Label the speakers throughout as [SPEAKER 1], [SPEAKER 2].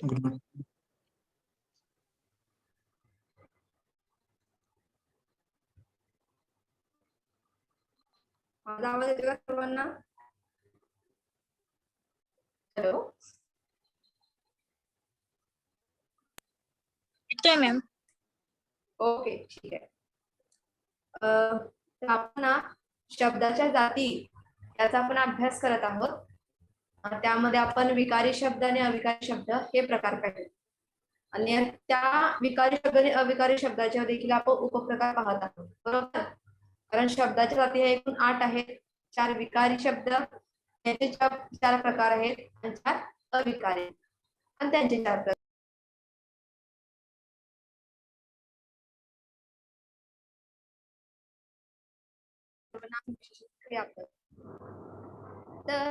[SPEAKER 1] Good.
[SPEAKER 2] माझा आवाज येतो का सर्वांना? हॅलो.
[SPEAKER 3] येतोय मॅम.
[SPEAKER 2] ओके, ठीक आहे. तर आपण ना शब्दाच्या जाती याचा आपण अभ्यास करत आहोत. त्यामध्ये आपण विकारी शब्द आणि अविकारी शब्द हे प्रकार पाहिले आणि त्या विकारी शब्द आणि अविकारी शब्दाच्या देखील आपण उपप्रकार पाहत आहोत, बरोबर? कारण शब्दाच्या जाती ह्या एकूण 8 आहेत. 4 विकारी शब्द त्यांचे 4 प्रकार आहेत आणि 4 अविकारी आणि त्यांचे 4 प्रकार. तर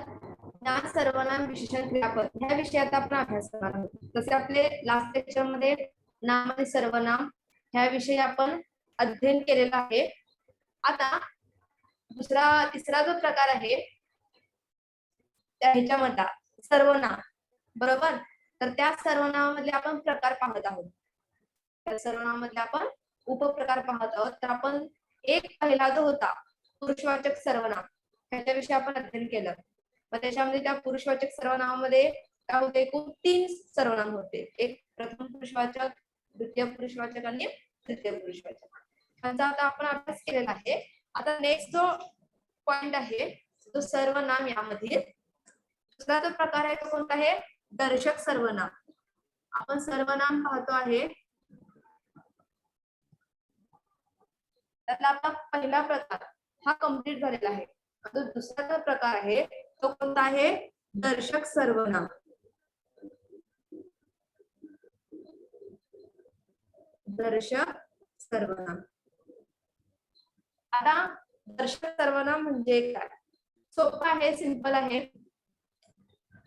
[SPEAKER 2] या सर्वनाम विशेषण क्रियापद ह्या विषयात आपण अभ्यास करणार आहोत. तसे आपले लास्ट लेक्चर मध्ये नाम आणि सर्वनाम ह्या विषयी आपण अध्ययन केलेला आहे. आता तिसरा जो प्रकार आहे त्या ह्याच्यामधला सर्वनाम, बरोबर? तर त्या सर्वनामामधले आपण प्रकार पाहत आहोत. त्या सर्वनामामधले आपण उपप्रकार पाहत आहोत. तर आपण एक पहिला जो होता पुरुषवाचक सर्वनाम त्याच्याविषयी आपण अध्ययन केलं. मग त्याच्यामध्ये त्या पुरुषवाचक सर्वनामामध्ये काय होते, एकूण 3 सर्वनाम होते. एक प्रथम पुरुषवाचक, द्वितीय पुरुषवाचक आणि तृतीय पुरुषवाचक. त्यांचा आता आपण अभ्यास केलेला आहे. आता नेक्स्ट जो पॉइंट आहे तो सर्वनाम यामध्ये दुसरा जो प्रकार आहे तो कोणता आहे, दर्शक सर्वनाम. आपण सर्वनाम पाहतो आहे त्यातला आपला पहिला प्रकार हा कंप्लीट झालेला आहे. आता दुसरा जो प्रकार आहे तो कोणता आहे, दर्शक सर्वनाम. दर्शक सर्वनाम. आता दर्शक सर्वनाम म्हणजे काय? सोपं आहे, सिंपल आहे.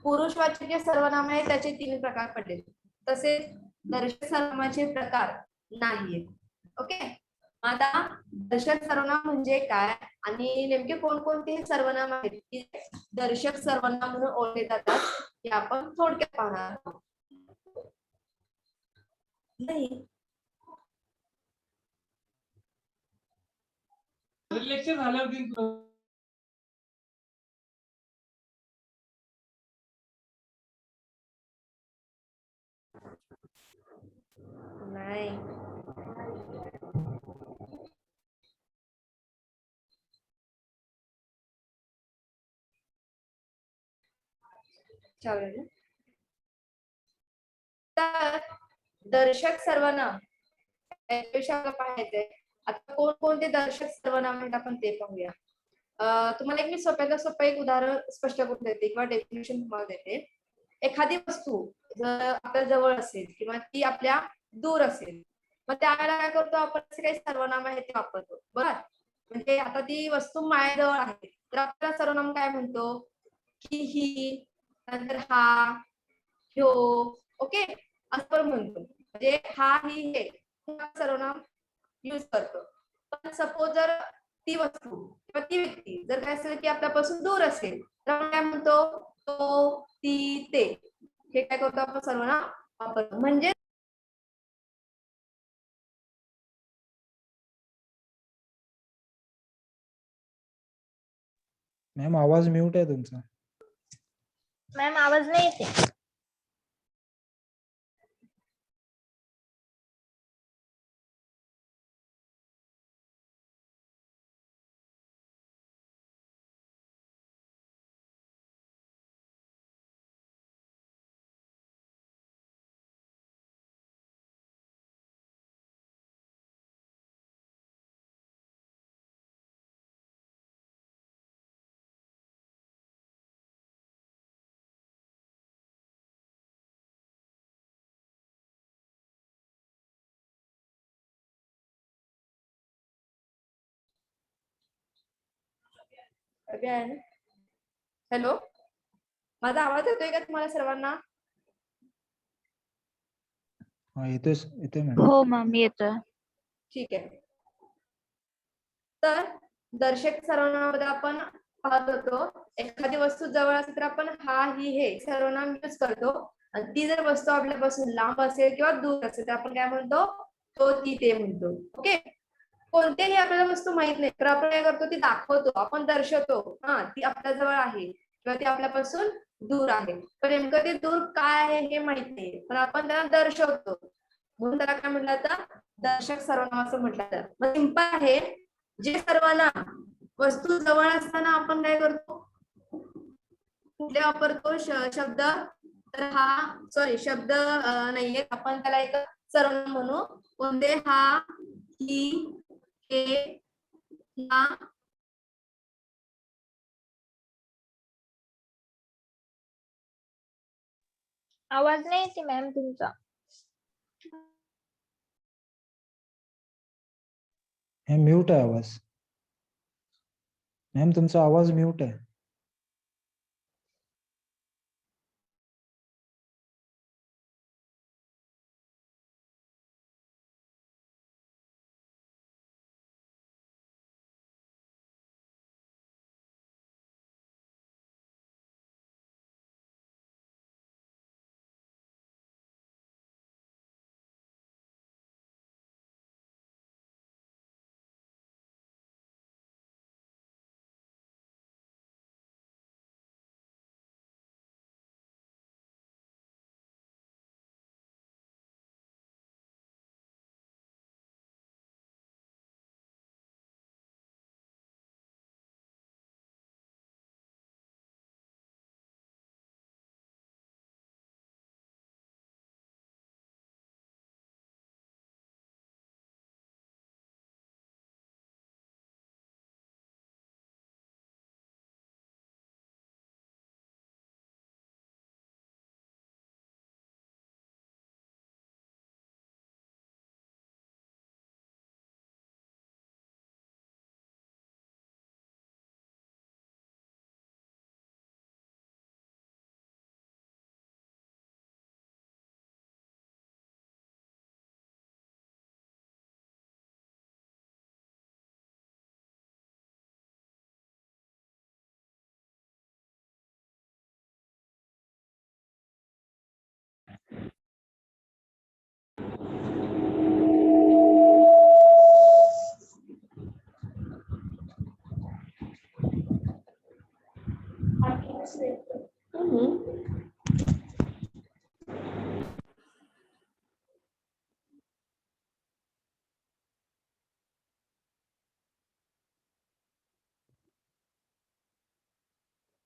[SPEAKER 2] पुरुषवाचक जे सर्वनाम आहे त्याचे 3 प्रकार पडले, तसेच दर्शक सर्वनामाचे प्रकार नाहीये. ओके. आता दर्शक सर्वनाम म्हणजे काय आणि नेमके कोणकोणते सर्वनाम आहेत की दर्शक सर्वनाम म्हणून ओळखले जातात हे आपण थोडक्यात पाहणार आहोत. नाही
[SPEAKER 1] लेक्चर झाल्यावर
[SPEAKER 2] नाही चालेल. तर दर्शक सर्वनाम याविषयी आपल्याला पाहायचंय. आता कोणकोणते दर्शक सर्वनाम आहेत आपण ते पाहूया. तुम्हाला एक मी सोप्यातलं सोपं एक उदाहरण स्पष्ट करून देते किंवा डेफिनेशन तुम्हाला देते. एखादी वस्तू जर आपल्या जवळ असेल किंवा ती आपल्या दूर असेल, मग त्यावेळेला काय करतो आपण, असे काही सर्वनाम आहे ते वापरतो, बरोबर? म्हणजे आता ती वस्तू माझ्याजवळ आहे तर आपला सर्वनाम काय म्हणतो, ही, नंतर हा, ह्यो. ओके, असं म्हणतो. म्हणजे हा, ही, हे सर्वनाम यूज करतो. पण सपोज जर ती वस्तू किंवा ती व्यक्ती जर काय असेल की आपल्यापासून दूर असेल तर आपण काय म्हणतो, तो, ती, ते. हे काय करतो आपण सर्वनाम वापरतो. म्हणजे
[SPEAKER 1] मॅम आवाज म्यूट आहे तुमचा.
[SPEAKER 3] मॅम आवाज नाही येते.
[SPEAKER 2] हॅलो, माझा आवाज येतोय का तुम्हाला सर्वांना?
[SPEAKER 1] येतोय मॅम.
[SPEAKER 3] हो मॅम येतोय.
[SPEAKER 2] ठीक आहे. तर दर्शक सर्वनामामध्ये आपण पाहत होतो एखादी वस्तू जवळ असेल तर आपण हा, ही, हे सर्वनाम यूज करतो. आणि ती जर वस्तू आपल्यापासून लांब असेल किंवा दूर असेल तर आपण काय म्हणतो, तो ती ते म्हणतो. ओके. कोणतेही आपल्याला वस्तू माहित नाही तर आपण काय करतो, ती दाखवतो, आपण दर्शवतो. हा, ती आपल्या जवळ आहे किंवा ती आपल्यापासून दूर आहे. पण नेमकं ते दूर काय आहे हे माहित नाही, पण आपण त्याला दर्शवतो, म्हणून त्याला काय म्हटलं जातं, दर्शक सर्वनाम असं म्हटलं जातं. मग सिंपल आहे. जे सर्वनाम वस्तू जवळ असताना आपण काय करतो, कुठले वापरतो शब्द, तर हा सॉरी शब्द नाहीये, आपण त्याला एक सर्वनाम म्हणू. कोणते? हा, ही, हे, ह्या.
[SPEAKER 3] आवाज नाही येते मॅम तुमचा.
[SPEAKER 1] म्यूट आहे आवाज. मॅम तुमचा आवाज म्यूट आहे.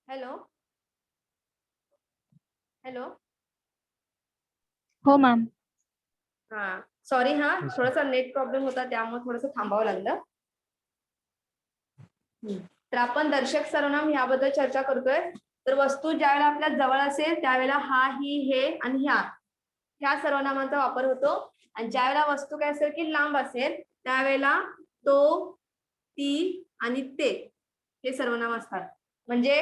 [SPEAKER 2] Hello hello.
[SPEAKER 3] हो मॅम.
[SPEAKER 2] हा सॉरी, हा
[SPEAKER 1] Yes,
[SPEAKER 2] थोडासा नेट प्रॉब्लेम होता त्यामुळे थोडंसं थांबावं लागलं. तर आपण दर्शक सर्वनाम याबद्दल चर्चा करतोय. तर वस्तू ज्यावेळेला आपल्या जवळ असेल त्यावेळेला हा, ही, हे आणि ह्या सर्वनामांचा वापर होतो. आणि ज्यावेळेला वस्तू काय असेल की लांब असेल त्यावेळेला तो, ती आणि ते हे सर्वनाम असतात. म्हणजे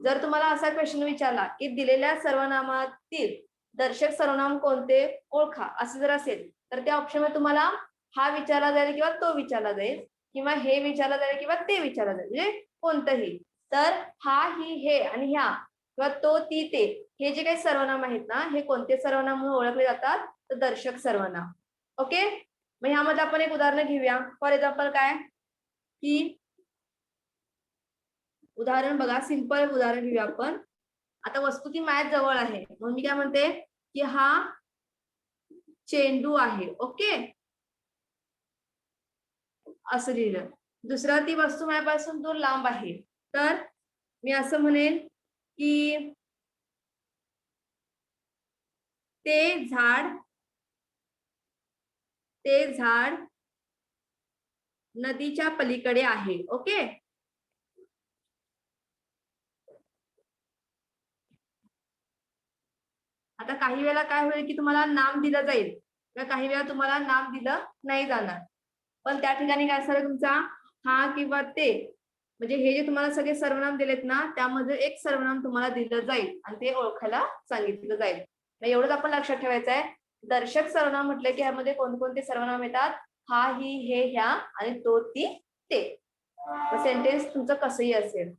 [SPEAKER 2] जर तुम्हाला असा क्वेश्चन विचारला की दिलेल्या सर्वनामातील दर्शक सर्वनाम कोणते, ओळखा, असं जर असेल तर त्या ऑप्शन मध्ये तुम्हाला हा विचारला जाईल किंवा तो विचारला जाईल किंवा हे विचारलं जाईल किंवा ते विचारलं जाईल, म्हणजे कोणतंही. तर हा, ही, हे आणि ह्या किंवा तो, ती, ते हे जे काही सर्वनाम आहेत ना, हे कोणते सर्वनाम म्हणून ओळखले जातात, तर दर्शक सर्वनाम. ओके. मग ह्यामध्ये आपण एक उदाहरण घेऊया. फॉर एक्झाम्पल काय की उदाहरण बघा, सिंपल उदाहरण घेऊया आपण. आता वस्तू ती माझ्या जवळ आहे म्हणून मी काय म्हणते की हा चेंडू आहे. ओके, असं लिहिलं. दुसरा, ती वस्तू माझ्यापासून दूर लांब आहे तर मी असं म्हणेन की ते झाड नदीच्या पलीकडे आहे. ओके. आता काही वेळेला काय होईल की तुम्हाला नाम दिलं जाईल किंवा काही वेळा तुम्हाला नाम दिलं नाही जाणार, पण त्या ठिकाणी काय असणार तुमचा हा किंवा ते, म्हणजे हे जे तुम्हाला सगळे सर्वनाम दिलेत ना त्यामध्ये एक सर्वनाम तुम्हाला दिलं जाईल आणि ते ओळखायला सांगितलं जाईल. एवढंच आपण लक्षात ठेवायचं आहे. दर्शक सर्वनाम म्हटलं की ह्यामध्ये कोणकोणते सर्वनाम येतात, हा, ही, हे, ह्या आणि तो, ती, ते. सेंटेन्स तुमचं कसंही असेल.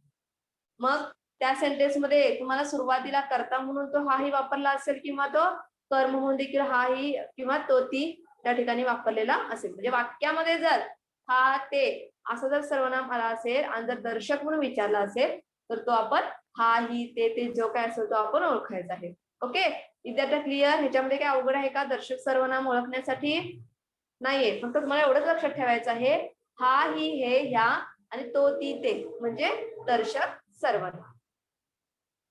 [SPEAKER 2] मग त्या सेंटेन्स मध्ये तुम्हाला सुरुवातीला कर्ता म्हणून तो हा ही वापरला असेल किंवा तो कर्म म्हणून देखील हा ही किंवा तो ती त्या ठिकाणी वापरलेला असेल. म्हणजे वाक्यामध्ये जर हा ते असं जर सर्वनाम आला असेल आणि जर दर्शक म्हणून विचारला असेल तर तो आपण हा ही ते जो काय असेल तो आपण ओळखायचा आहे. ओके, विद्यार्थी क्लिअर? ह्याच्यामध्ये काय अवघड आहे का दर्शक सर्वनाम ओळखण्यासाठी? नाहीये, फक्त तुम्हाला एवढंच लक्षात ठेवायचं आहे हा ही हे ह्या आणि तो ती ते म्हणजे दर्शक सर्वनाम.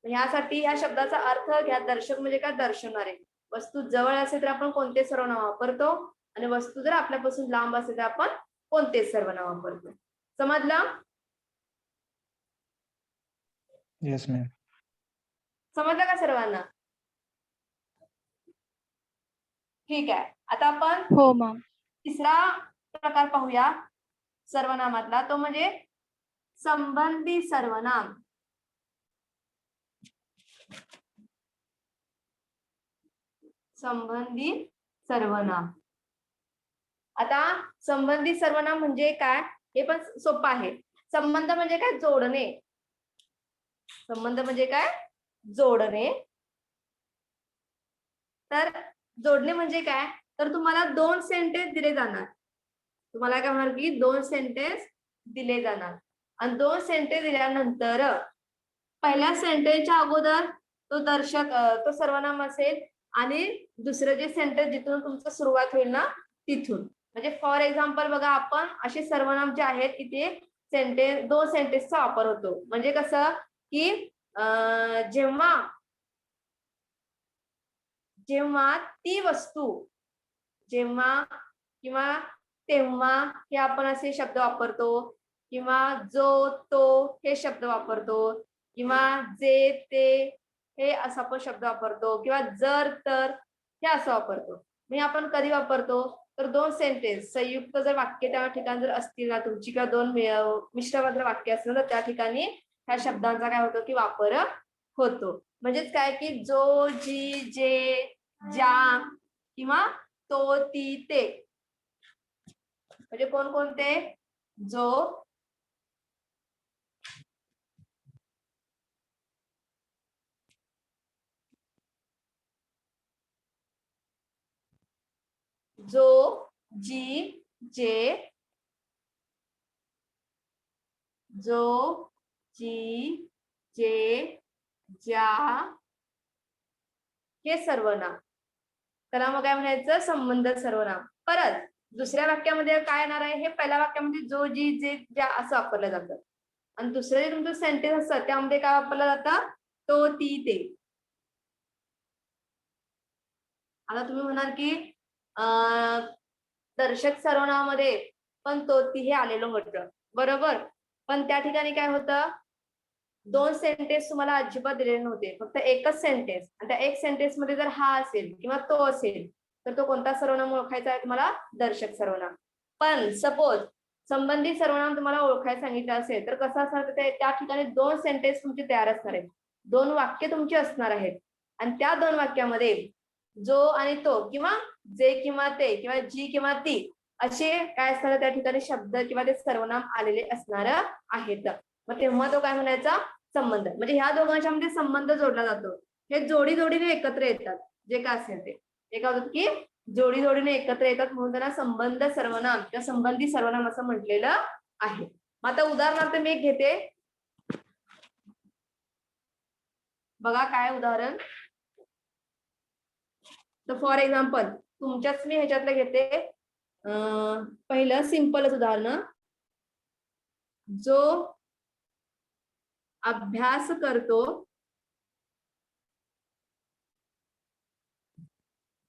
[SPEAKER 2] ह्यासाठी ह्या शब्दाचा अर्थ घ्या. दर्शक म्हणजे काय? दर्शवणारे. वस्तू जवळ असेल तर आपण कोणते सर्वनाम वापरतो आणि वस्तू जर आपल्यापासून लांब असेल तर आपण कोणते सर्वनाम वापरतो. समजलं?
[SPEAKER 1] Yes, ma'am.
[SPEAKER 2] समजलं का सर्वांना? ठीक आहे, आता आपण
[SPEAKER 3] हो मॅम.
[SPEAKER 2] तिसरा प्रकार पाहूया सर्वनामातला, तो म्हणजे संबंधी सर्वनाम. संबंधी सर्वनाम. आता संबंधी सर्वनाम म्हणजे काय हे पण सोपं आहे. संबंध म्हणजे काय? जोडणे. संबंध म्हणजे काय? जोडणे. तर जोडणे म्हणजे काय? तर तुम्हाला दोन सेंटेन्स दिले जाणार. तुम्हाला काय म्हणणार की दोन सेंटेन्स दिले जाणार आणि दोन सेंटेन्स दिल्यानंतर पहिल्या सेंटेन्सच्या अगोदर तो दर्शक तो सर्वनाम असेल आणि दुसरं जे सेंटेन्स जिथून तुमचं सुरुवात होईल ना तिथून. म्हणजे फॉर एक्झाम्पल बघा, आपण असे सर्वनाम जे आहेत तिथे सेंटेन्स दोन सेंटेन्सचा वापर होतो. म्हणजे कसं की जेव्हा जेव्हा ती वस्तू, जेव्हा किंवा तेव्हा हे आपण असे शब्द वापरतो किंवा जो तो हे शब्द वापरतो किंवा जे ते हे असं आपण शब्द वापरतो किंवा जर तर हे असं वापरतो. म्हणजे आपण कधी वापरतो तर दोन सेंटेन्स संयुक्त जर वाक्य त्या ठिकाणी जर असतील ना तुमची किंवा दोन मिश्र जर वाक्य असतील तर त्या ठिकाणी ह्या शब्दांचा काय होतो की वापर होतो. म्हणजेच काय की जो जी जे ज्या किंवा तो ती ते म्हणजे कोणकोणते? जो जो जी जे जो जी जे ज्या हे सर्वनाम. त्याला मग काय म्हणायचं? संबंध सर्वनाम. परत दुसऱ्या वाक्यामध्ये काय येणार आहे? हे पहिल्या वाक्यामध्ये जो जी जे ज्या असं वापरलं जातं आणि दुसरं जे तुमचं सेंटेन्स असतं त्यामध्ये काय वापरलं जातं? तो ती ते. आता तुम्ही म्हणाल की दर्शक सर्वनामामध्ये पण तो ती हे आलेलं होतं, बरोबर. पण त्या ठिकाणी काय होतं? दोन सेंटेन्स तुम्हाला अजिबात दिलेले नव्हते, फक्त एकच सेंटेन्स. आणि त्या एक सेंटेन्स मध्ये जर हा असेल किंवा तो असेल तर तो कोणता सर्वनाम ओळखायचा आहे तुम्हाला? दर्शक सर्वनाम. पण सपोज संबंधी सर्वनाम तुम्हाला ओळखायला सांगितलं असेल तर कसं असणार? त्या ठिकाणी दोन सेंटेन्स तुमचे तयार असणार आहेत, दोन वाक्य तुमची असणार आहेत आणि त्या दोन वाक्यामध्ये जो आणि तो किंवा जे किंवा ते किंवा जी किंवा ती असे काय असणार त्या ठिकाणी शब्द किंवा ते सर्वनाम आलेले असणार आहेत. मग तेव्हा तो काय म्हणायचा? संबंध. म्हणजे ह्या दोघांच्या मध्ये संबंध जोडला जातो. हे जोडी जोडीने एकत्र येतात जे काय असेल ते. हे काय होतं की जोडी जोडीने एकत्र येतात म्हणून त्यांना संबंध सर्वनाम किंवा संबंधी सर्वनाम असं म्हटलेलं आहे. मग आता उदाहरणार्थ मी एक घेते बघा. काय उदाहरण? तर फॉर एक्झाम्पल तुमच्याच मी ह्याच्यातलं घेते. पहिलं सिंपलच उदाहरण. जो अभ्यास करतो,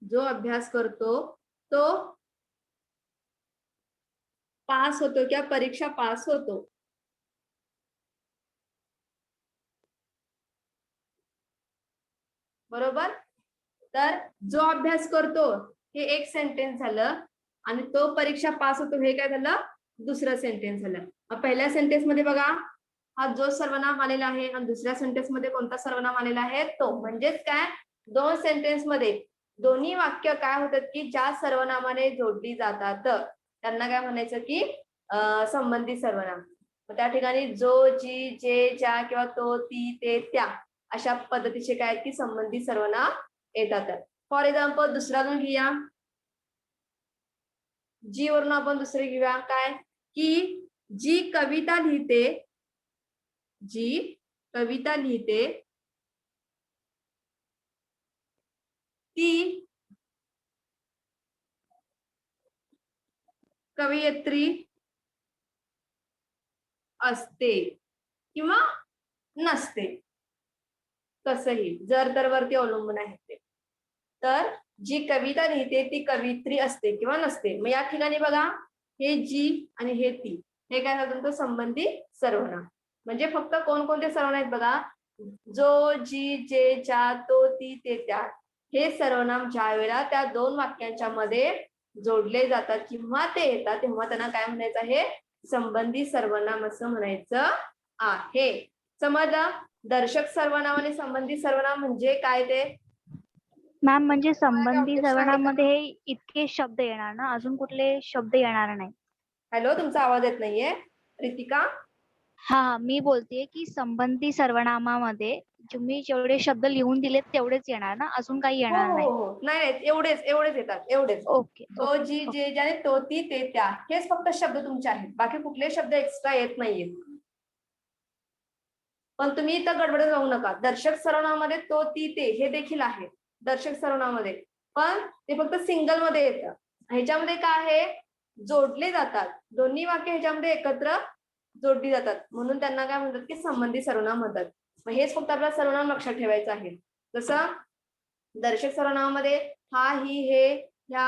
[SPEAKER 2] जो अभ्यास करतो तो पास होतो किंवा परीक्षा पास होतो. बरोबर. तर जो अभ्यास करतो हे एक सेंटेन्स झालं आणि तो परीक्षा पास होतो हे काय झालं? दुसरं सेंटेन्स झालं. पहिल्या सेंटेन्स मध्ये बघा हा जो सर्वनाम आलेला आहे आणि दुसऱ्या सेंटेन्स मध्ये कोणता सर्वनाम आलेला आहे? तो. म्हणजेच काय? दोन सेंटेन्स मध्ये दोन्ही वाक्य काय होतात की ज्या सर्वनामाने जोडली जातात त्यांना काय म्हणायचं की संबंधी सर्वनाम. त्या ठिकाणी जो, जी, जे, ज्या किंवा तो, ती, ते, त्या अशा पद्धतीचे काय आहेत की संबंधी सर्वनाम येतात. फॉर एक्झाम्पल दुसरा गुण घेऊया. जी वरून आपण दुसरे घेऊया काय की जी कविता लिहिते, जी कविता लिहिते ती कवयित्री असते किंवा नसते. कसंही जर तर वरती अवलंबून आहे ते. तर जी कविता लिहिते ती कवित्री असते किंवा नसते. मग या ठिकाणी बघा हे जी आणि हे ती हे काय होतं संबंधी सर्वनाम. म्हणजे फक्त कोणकोणते सर्वनाम आहेत बघा. जो, जी, जे, ज्या, तो, ती, ते, त्या हे सर्वनाम ज्या वेळेला त्या दोन वाक्यांच्या मध्ये जोडले जातात किंवा ते येतात तेव्हा त्यांना काय म्हणायचं आहे संबंधी सर्वनाम असं म्हणायचं आहे. समजलं. दर्शक सर्वनाम आणि संबंधी सर्वनाम म्हणजे काय ते
[SPEAKER 3] मॅम म्हणजे
[SPEAKER 2] तुम्हाला काय
[SPEAKER 3] संबंधी
[SPEAKER 2] objection आहे का?
[SPEAKER 3] सर्वनामध्ये हे इतके शब्द येणार ना, अजून कुठले शब्द येणार नाही.
[SPEAKER 2] हॅलो, तुमचा आवाज येत नाहीये रितिका.
[SPEAKER 3] हा, मी बोलतेय की संबंधी सर्वनामामध्ये तुम्ही जेवढे शब्द लिहून दिलेत तेवढेच येणार ना, अजून काही
[SPEAKER 2] हो
[SPEAKER 3] येणार
[SPEAKER 2] हो
[SPEAKER 3] नाही.
[SPEAKER 2] हो हो. नाही नाही एवढेच एवढेच येतात एवढेच.
[SPEAKER 3] ओके.
[SPEAKER 2] तो, जी, जे, ज्याने तो, ती, ते, त्या हेच फक्त शब्द तुमचे आहेत. बाकी कुठले शब्द एक्स्ट्रा येत नाहीयेत. पण तुम्ही इथं गडबडत जाऊ नका. दर्शक सर्वनामामध्ये तो, ती, ते हे देखील आहे दर्शक सर्वनामामध्ये. पण ते फक्त सिंगल मध्ये येतं. ह्याच्यामध्ये काय आहे जोडले जातात. दोन्ही वाक्य ह्याच्यामध्ये एकत्र जोडली जातात म्हणून त्यांना काय म्हणतात की संबंधी सर्वनाम म्हणतात. मग हेच फक्त आपला सर्वनाम लक्षात ठेवायचं आहे. जसं दर्शक सर्वनामामध्ये हा, ही, हे, ह्या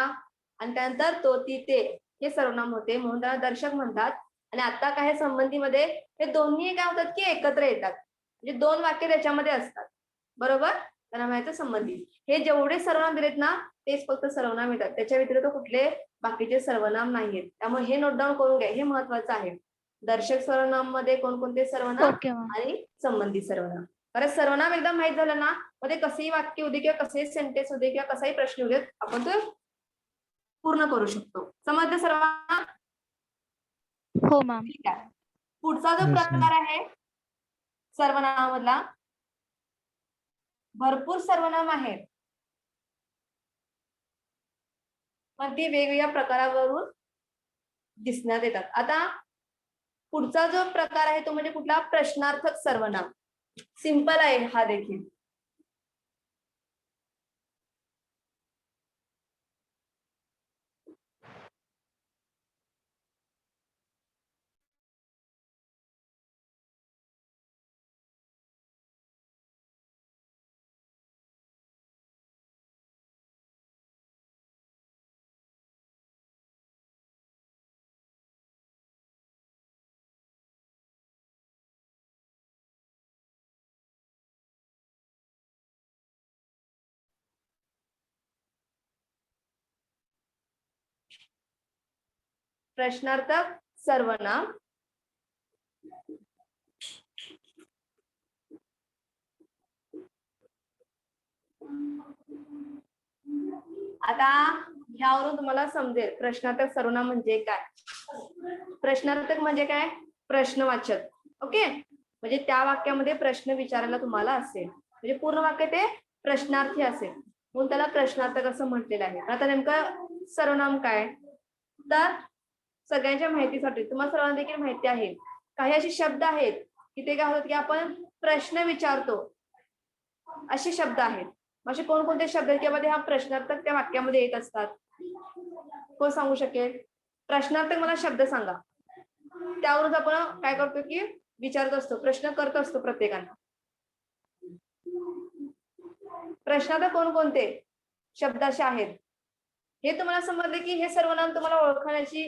[SPEAKER 2] आणि त्यानंतर तो, ती, ते हे सर्वनाम होते म्हणून त्याला दर्शक म्हणतात. आणि आता काय संबंधीमध्ये हे दोन्ही काय होतात की एकत्र येतात. म्हणजे दोन वाक्य त्याच्यामध्ये असतात. बरोबर. त्यांना म्हणायचं संबंधी. हे जेवढे सर्वनाम दिलेत ना तेच फक्त सर्वनाम येतात. त्याच्या व्यतिरिक्त कुठले बाकीचे सर्वनाम नाहीयेत. त्यामुळे हे नोट डाऊन करून घ्या. हे महत्वाचं आहे. दर्शक सर्वनाम मध्ये कोणकोणते सर्वनाम
[SPEAKER 3] ओके मॅम.
[SPEAKER 2] आणि संबंधी सर्वनाम. कारण सर्वनाम एकदा माहित झालं ना मध्ये कसेही वाक्य होते किंवा कसेही सेंटेन्स होते किंवा कसाही प्रश्न होते आपण तो पूर्ण करू शकतो. समजलं सर्वांना.
[SPEAKER 3] हो मॅम.
[SPEAKER 2] ठीक आहे. पुढचा जो
[SPEAKER 1] Yes,
[SPEAKER 2] प्रकार
[SPEAKER 1] ma'am.
[SPEAKER 2] आहे सर्वनामामधला भरपूर सर्वनाम आहे पण ती वेगवेगळ्या प्रकारावरून दिसण्यात येतात. आता पुढचा जो प्रकार आहे तो म्हणजे कुठला प्रश्नार्थक सर्वनाम. सिंपल आहे हा देखील. प्रश्नार्थक सर्वनाम आता ह्यावरून तुम्हाला समजेल प्रश्नार्थक सर्वनाम म्हणजे काय. प्रश्नार्थक म्हणजे काय प्रश्नवाचक. ओके. म्हणजे त्या वाक्यामध्ये प्रश्न विचारायला तुम्हाला असेल म्हणजे पूर्ण वाक्य ते प्रश्नार्थी असेल म्हणून त्याला प्रश्नार्थक असं म्हटलेलं आहे. आता नेमकं सर्वनाम काय तर सगळ्यांच्या माहितीसाठी तुम्हाला सर्वांना देखील माहिती आहे काही असे शब्द आहेत की ते काय होतात की आपण प्रश्न विचारतो असे शब्द आहेत. असे कोणकोणते शब्द आहेत किंवा हा प्रश्नार्थक त्या वाक्यामध्ये येत असतात. कोण सांगू शकेल. प्रश्नार्थक मला शब्द सांगा. त्यावरून आपण काय करतो की विचारत असतो प्रश्न करत असतो प्रत्येकाला. प्रश्नार्थक कोणकोणते शब्द असे आहेत हे तुम्हाला समजले की हे सर्वनाम तुम्हाला ओळखण्याची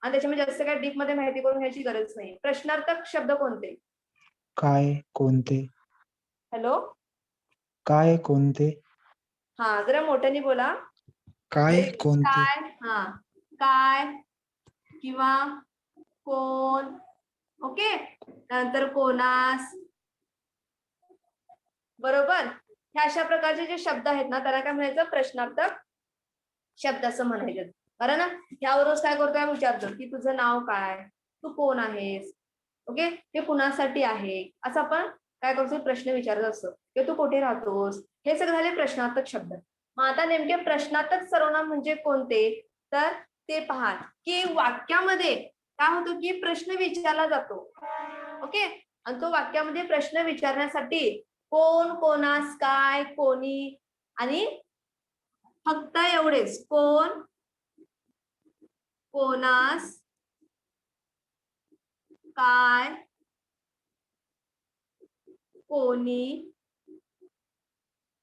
[SPEAKER 2] आणि त्याच्यामध्ये जास्त काय डीप मध्ये माहिती करून घ्यायची गरज नाही. प्रश्नार्थक शब्द कोणते.
[SPEAKER 1] काय कोणते.
[SPEAKER 2] हॅलो.
[SPEAKER 1] काय कोणते.
[SPEAKER 2] हा जरा मोठ्याने बोला.
[SPEAKER 1] काय कोणते.
[SPEAKER 2] काय हा काय किंवा कोण. ओके. नंतर कोणास. बरोबर. ह्या अशा प्रकारचे जे शब्द आहेत ना त्याला काय म्हणायचं प्रश्नार्थक शब्द असं म्हणायचं. बरं ना. यावरूनच काय करतोय विचारतो की तुझं नाव काय तू कोण आहेस ओके, हे कुणासाठी आहे असं आपण काय करतो, प्रश्न विचारत असतो की तू कुठे राहतोस, हे सगळे झाले प्रश्नार्थक शब्द. मग आता नेमके प्रश्नार्थक सर्वनाम म्हणजे कोणते, तर ते पहा की वाक्यामध्ये काय होतं की प्रश्न विचारला जातो. ओके, आणि तो वाक्यामध्ये प्रश्न विचारण्यासाठी कोण, कोणास, काय, कोणी आणि फक्त एवढेच, कोण, कोणास, काय, कोणी,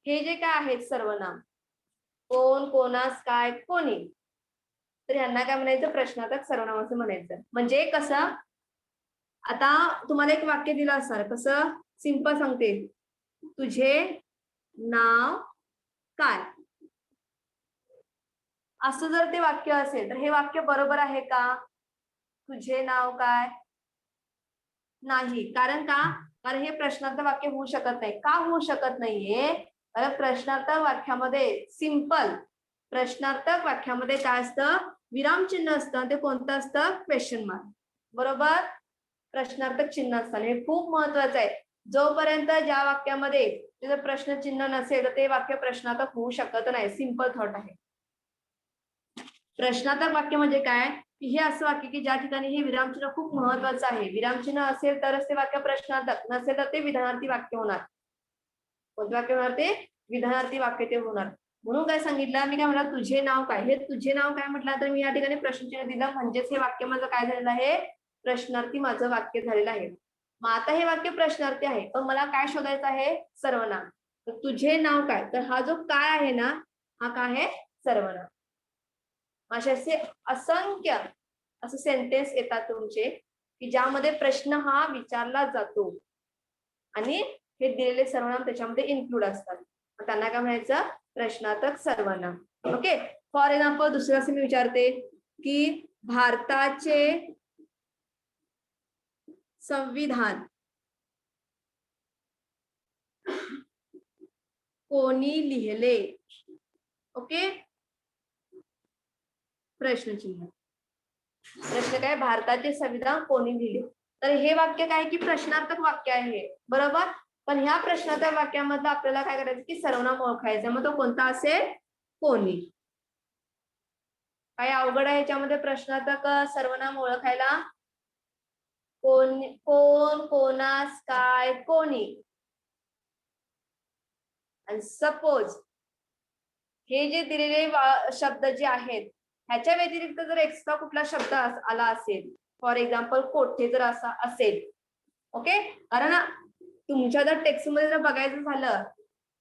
[SPEAKER 2] हे जे काय आहेत सर्वनाम, कोण, कोणास, काय, कोणी, तर यांना काय म्हणायचं, प्रश्नार्थक सर्वनाम असं म्हणायचं. म्हणजे कसं, आता तुम्हाला एक वाक्य दिलं असणार, कसं सिंपल सांगते, तुझे नाव काय, असं जर ते वाक्य असेल तर हे वाक्य बरोबर आहे का, तुझे नाव काय, नाही. कारण का, कारण हे प्रश्नार्थ वाक्य होऊ शकत नाही. का होऊ शकत नाहीये, कारण प्रश्नार्थक वाक्यामध्ये सिंपल प्रश्नार्थक वाक्यामध्ये काय असतं, विरामचिन्ह असतं, ते कोणतं असतं, क्वेश्चन मार्क. बरोबर, प्रश्नार्थक चिन्ह असतं, हे खूप महत्वाचं आहे. जोपर्यंत ज्या वाक्यामध्ये त्याचं प्रश्नचिन्ह नसेल तर ते वाक्य प्रश्नार्थक होऊ शकत नाही. सिंपल थॉट आहे. प्रश्नार्थक वाक्य म्हणजे काय, की हे असं वाक्य की ज्या ठिकाणी हे विरामचिन्ह खूप महत्वाचं आहे. विरामचिन्ह असेल तरच ते वाक्य प्रश्नार्थक, नसेल तर ते विधानार्थी वाक्य होणार. कोणते वाक्य होणार, ते विधानार्थी वाक्य ते होणार. म्हणून काय सांगितलं मी, काय म्हणलं, तुझे नाव काय, हे तुझे नाव काय म्हटलं तर मी या ठिकाणी प्रश्नचिन्ह दिलं, म्हणजेच हे वाक्य माझं काय झालेलं आहे, प्रश्नार्थी माझं वाक्य झालेलं आहे. मग आता हे वाक्य प्रश्नार्थी आहे, पण मला काय शोधायचं आहे, सर्वनाम. तर तुझे नाव काय, तर हा जो काय आहे ना, हा काय आहे, सर्वनाम. असे असंख्य असं सेंटेन्स येतात तुमचे की ज्यामध्ये प्रश्न हा विचारला जातो आणि हे दिलेले सर्वनाम त्याच्यामध्ये इन्क्लूड असतात. त्यांना काय म्हणायचं, प्रश्नार्थक सर्वनाम. ओके, फॉर एक्झाम्पल दुसरं असं मी विचारते की भारताचे संविधान कोणी लिहिले, ओके, प्रश्नचिन्ह. प्रश्न काय, भारताचे संविधान कोणी लिहिले, तर हे वाक्य काय की प्रश्नार्थक वाक्य आहे. बरोबर, पण ह्या प्रश्नार्थक वाक्यामधलं आपल्याला काय करायचं की सर्वनाम ओळखायचं. मग तो कोणता असेल, कोणी. काय अवघड आहे याच्यामध्ये प्रश्नार्थक सर्वनाम ओळखायला, कोण, कोण, कोणास, काय, कोणी. आणि सपोज हे जे दिलेले शब्द जे आहेत ह्याच्या व्यतिरिक्त जर एक्स्ट्रा कुठला शब्द आला असेल, फॉर एक्झाम्पल कोठे जर असा असेल, ओके, कारण तुमच्या जर टेक्स्ट मध्ये जर बघायचं झालं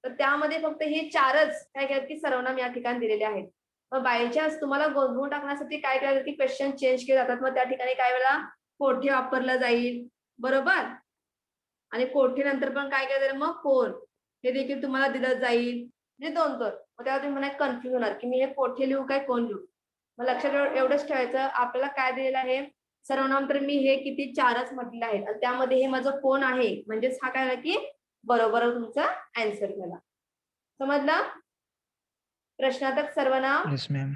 [SPEAKER 2] तर त्यामध्ये फक्त हे चारच काय काय की सर्वनाम या ठिकाणी दिलेले आहेत. मग बाय चान्स तुम्हाला गोंधळून टाकण्यासाठी काय करायचं की क्वेश्चन चेंज केले जातात. मग त्या ठिकाणी काय वेळा कोठे वापरलं जाईल, बरोबर, आणि कोठे नंतर पण काय करायचं, मग कोण, हे देखील तुम्हाला दिलं जाईल. म्हणजे दोन दोन. मग तेव्हा तुम्ही म्हणा कन्फ्युज होणार की मी हे कोठे लिहू काय कोण लिहू. मग लक्षात एवढंच ठेवायचं, आपल्याला काय दिलेलं आहे सर्वनाम, तर मी हे किती चारच म्हटलेलं आहे आणि त्यामध्ये हे माझं कोण आहे, म्हणजेच हा काय की बरोबर तुमचा आन्सर झाला. समजलं, प्रश्नार्थक सर्वनाम
[SPEAKER 1] यस मॅम.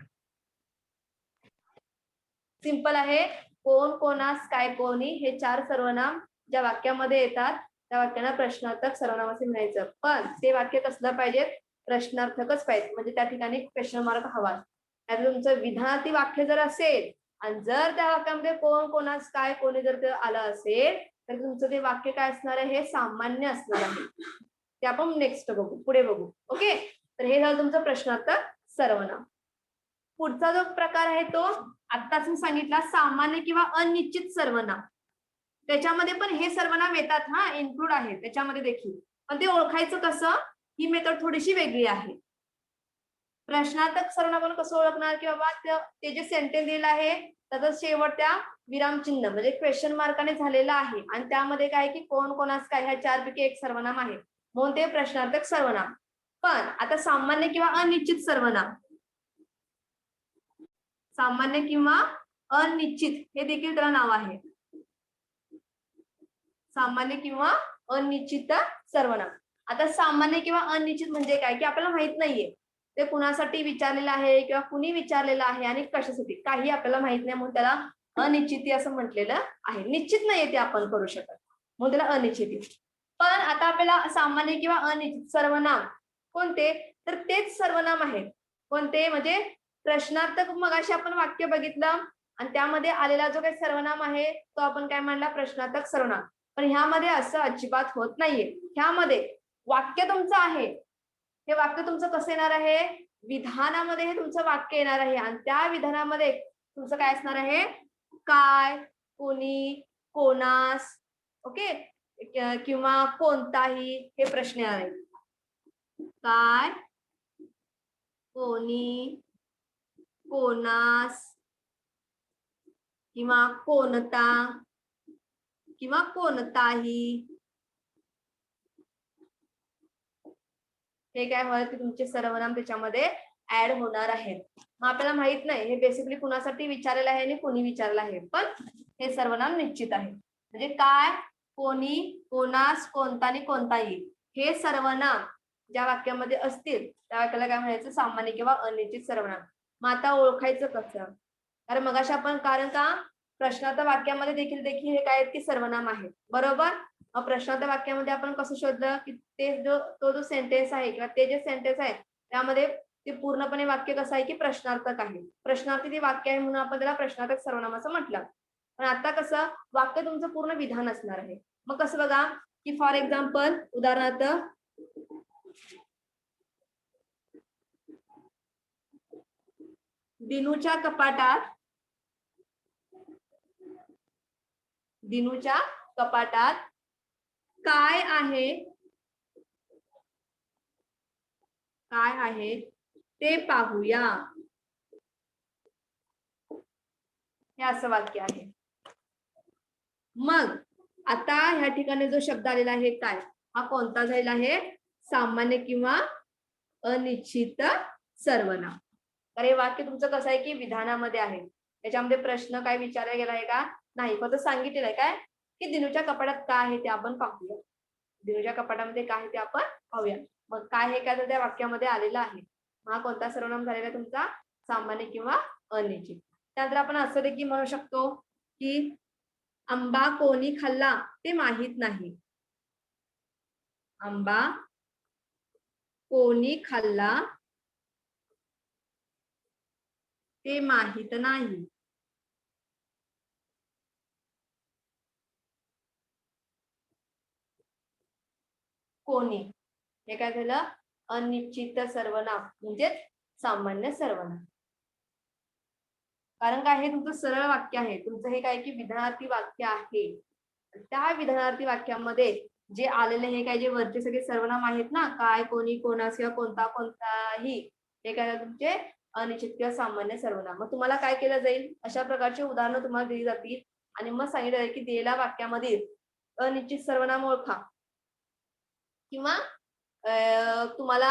[SPEAKER 2] सिंपल आहे. कोण, कोणास, काय, कोणी हे चार सर्वनाम ज्या वाक्यामध्ये येतात त्या वाक्यांना प्रश्नार्थक सर्वनाम असे म्हणायचं. पण ते वाक्य कसलं पाहिजे, प्रश्नार्थकच पाहिजे, म्हणजे त्या ठिकाणी क्वेश्चन मार्क हवा. त्यातलं तुमचं विधानार्थी वाक्य जर असेल आणि जर त्या वाक्यामध्ये कोण, कोणास, काय, कोणी जर ते आलं असेल तर तुमचं ते वाक्य काय असणार आहे, हे सामान्य असणार आहे. ते आपण नेक्स्ट बघू, पुढे बघू. ओके, तर हे झालं तुमचं प्रश्नार्थक सर्वनाम. पुढचा जो प्रकार आहे तो आत्ताच मी सांगितला, सामान्य किंवा अनिश्चित सर्वनाम. त्याच्यामध्ये पण हे सर्वनाम येतात, हा इन्क्लूड आहे त्याच्यामध्ये देखील, पण ते ओळखायचं कसं, ही मेथड थोडीशी वेगळी आहे. प्रश्नार्थक सर्वनाम आपण कसं ओळखणार की बाबा ते जे सेंटेन्स दिलेलं आहे त्याचा शेवट त्या विरामचिन्ह म्हणजे क्वेश्चन मार्काने झालेला आहे आणि त्यामध्ये काय की कोण, कोणास, काय ह्या चारपैकी एक सर्वनाम आहे, म्हणून ते प्रश्नार्थक सर्वनाम. पण आता सामान्य किंवा अनिश्चित सर्वनाम, सामान्य किंवा अनिश्चित हे देखील त्याला नाव आहे. सामान्य किंवा अनिश्चित सर्वनाम. आता सामान्य किंवा अनिश्चित म्हणजे काय की आपल्याला माहित नाहीये ते कुणासाठी विचारलेलं आहे किंवा कुणी विचारलेलं आहे आणि कशासाठी, काही आपल्याला माहित नाही, म्हणून त्याला अनिश्चिती असं म्हटलेलं आहे. निश्चित नाहीये ते आपण करू शकत, म्हणून त्याला अनिश्चिती. पण आता आपल्याला सामान्य किंवा अनिश्चित सर्वनाम कोणते, तर तेच सर्वनाम आहेत. कोणते, म्हणजे प्रश्नार्थक मगाशी आपण वाक्य बघितलं आणि त्यामध्ये आलेला जो काही सर्वनाम आहे तो आपण काय म्हणला, प्रश्नार्थक सर्वनाम. पण ह्यामध्ये असं अजिबात होत नाहीये. ह्यामध्ये वाक्य तुमचं आहे, हे वाक्य तुमचं कसं येणार आहे, विधानामध्ये हे तुमचं वाक्य येणार आहे आणि त्या विधानामध्ये तुमचं काय असणार आहे, काय, कोणी, कोणास, ओके, किंवा कोणताही हे प्रश्न आहेत. काय, कोणी, कोणास, किंवा कोणता, किंवा कोणताही, हे काय होईल की तुमचे सर्वनाम त्याच्यामध्ये ऍड होणार आहेत. मग आपल्याला माहित नाही हे बेसिकली कुणासाठी विचारलेलं आहे आणि कोणी विचारलं आहे, पण हे सर्वनाम निश्चित आहे. म्हणजे काय, कोणी, कोणास, कोणता आणि कोणताही हे सर्वनाम ज्या वाक्यामध्ये असतील त्या वाक्याला काय म्हणायचं, सामान्य किंवा अनिश्चित सर्वनाम. मग आता ओळखायचं कसं, कारण मगाशी आपण, कारण का प्रश्नार्थ वाक्यामध्ये देखील हे काय आहेत की सर्वनाम आहे, बरोबर. मग प्रश्नार्थ वाक्यामध्ये आपण कसं शोधलं की ते जो सेंटेन्स आहे किंवा ते जे सेंटेन्स आहे त्यामध्ये ते पूर्णपणे वाक्य कसं आहे की प्रश्नार्थक आहे. प्रश्नार्थी ते वाक्य आहे म्हणून आपण त्याला प्रश्नार्थक सर्वनाम असं म्हटलं. पण आता कसं वाक्य तुमचं पूर्ण विधान असणार आहे. मग कसं बघा की फॉर एक्झाम्पल, उदाहरणार्थ, दिनूच्या कपाटात, दिनूच्या कपाटात काय आहे, काय आहे ते पाहूया, हे असं वाक्य आहे. मग आता ह्या ठिकाणी जो शब्द आलेला आहे काय, हा कोणता झालेला आहे, सामान्य किंवा अनिश्चित सर्वनाम. तर हे वाक्य तुमचं कसं आहे की विधानामध्ये आहे, त्याच्यामध्ये प्रश्न काय विचारला गेला आहे का नाही, फक्त सांगितलेलं आहे काय की दिनूच्या कपाटात काय आहे ते आपण पाहूया, दिनूच्या कपाटामध्ये काय आहे ते आपण पाहूया. मग काय हे काय तर त्या वाक्यामध्ये आलेलं आहे. हा कोणता सर्वनाम झालेला आहे तुमचा, सामान्य किंवा अनिश्चित. त्यानंतर आपण असं देखील म्हणू शकतो की आंबा कोणी खाल्ला ते माहित नाही, आंबा कोणी खाल्ला ते माहित नाही. कोणी हे काय झालं, अनिश्चित सर्वनाम म्हणजेच सामान्य सर्वनाम. कारण काय, हे तुमचं सरळ वाक्य आहे, तुमचं हे काय की विधानार्थी वाक्य आहे. त्या विधानार्थी वाक्यामध्ये जे आलेले हे काय जे वरचे सगळे सर्वनाम आहेत ना, काय, कोणी, कोणास किंवा कोणता, कोणताही, हे काय तुमचे अनिश्चित किंवा सामान्य सर्वनाम. मग तुम्हाला काय केलं जाईल, अशा प्रकारचे उदाहरणं तुम्हाला दिली जातील आणि मग सांगितलं जाईल की दिलेल्या वाक्यामधील अनिश्चित सर्वनाम ओळखा, किंवा तुम्हाला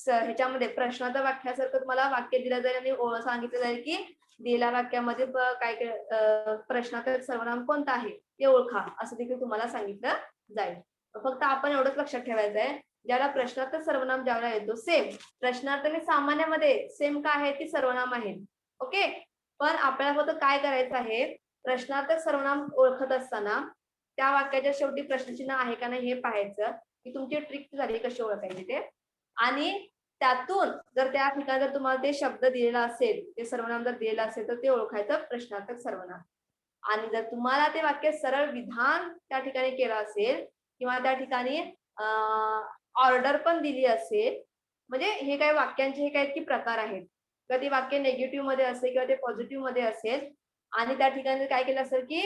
[SPEAKER 2] ह्याच्यामध्ये प्रश्नाचं वाक्यासारखं तुम्हाला वाक्य दिलं जाईल आणि सांगितलं जाईल की दिलेल्या वाक्यामध्ये काय प्रश्नाचं सर्वनाम कोणतं आहे ते ओळखा, असं देखील तुम्हाला सांगितलं जाईल. फक्त आपण एवढंच लक्षात ठेवायचं आहे, ज्याला प्रश्नार्थ सर्वनाम ज्याला येतो सेम प्रश्नार्थ आणि सामान्यामध्ये सेम काय आहे ती सर्वनाम आहे, ओके. पण आपल्याला फक्त काय करायचं आहे, प्रश्नार्थ सर्वनाम ओळखत असताना त्या वाक्याच्या शेवटी प्रश्नचिन्ह आहे का नाही हे पाहायचं, की तुमची ट्रिक झाली कशी ओळखायची ते. आणि त्यातून जर त्या ठिकाणी जर तुम्हाला ते शब्द दिलेला असेल, ते सर्वनाम जर दिलेलं असेल तर ते ओळखायचं प्रश्नार्थक सर्वनाम. आणि जर तुम्हाला ते वाक्य सरळ विधान त्या ठिकाणी केलं असेल किंवा त्या ठिकाणी ऑर्डर पण दिली असेल, म्हणजे हे काही वाक्यांचे हे काही की प्रकार आहेत, किंवा ते वाक्य नेगेटिव्ह मध्ये असेल किंवा ते पॉझिटिव्ह मध्ये असेल आणि त्या ठिकाणी काय केलं असेल की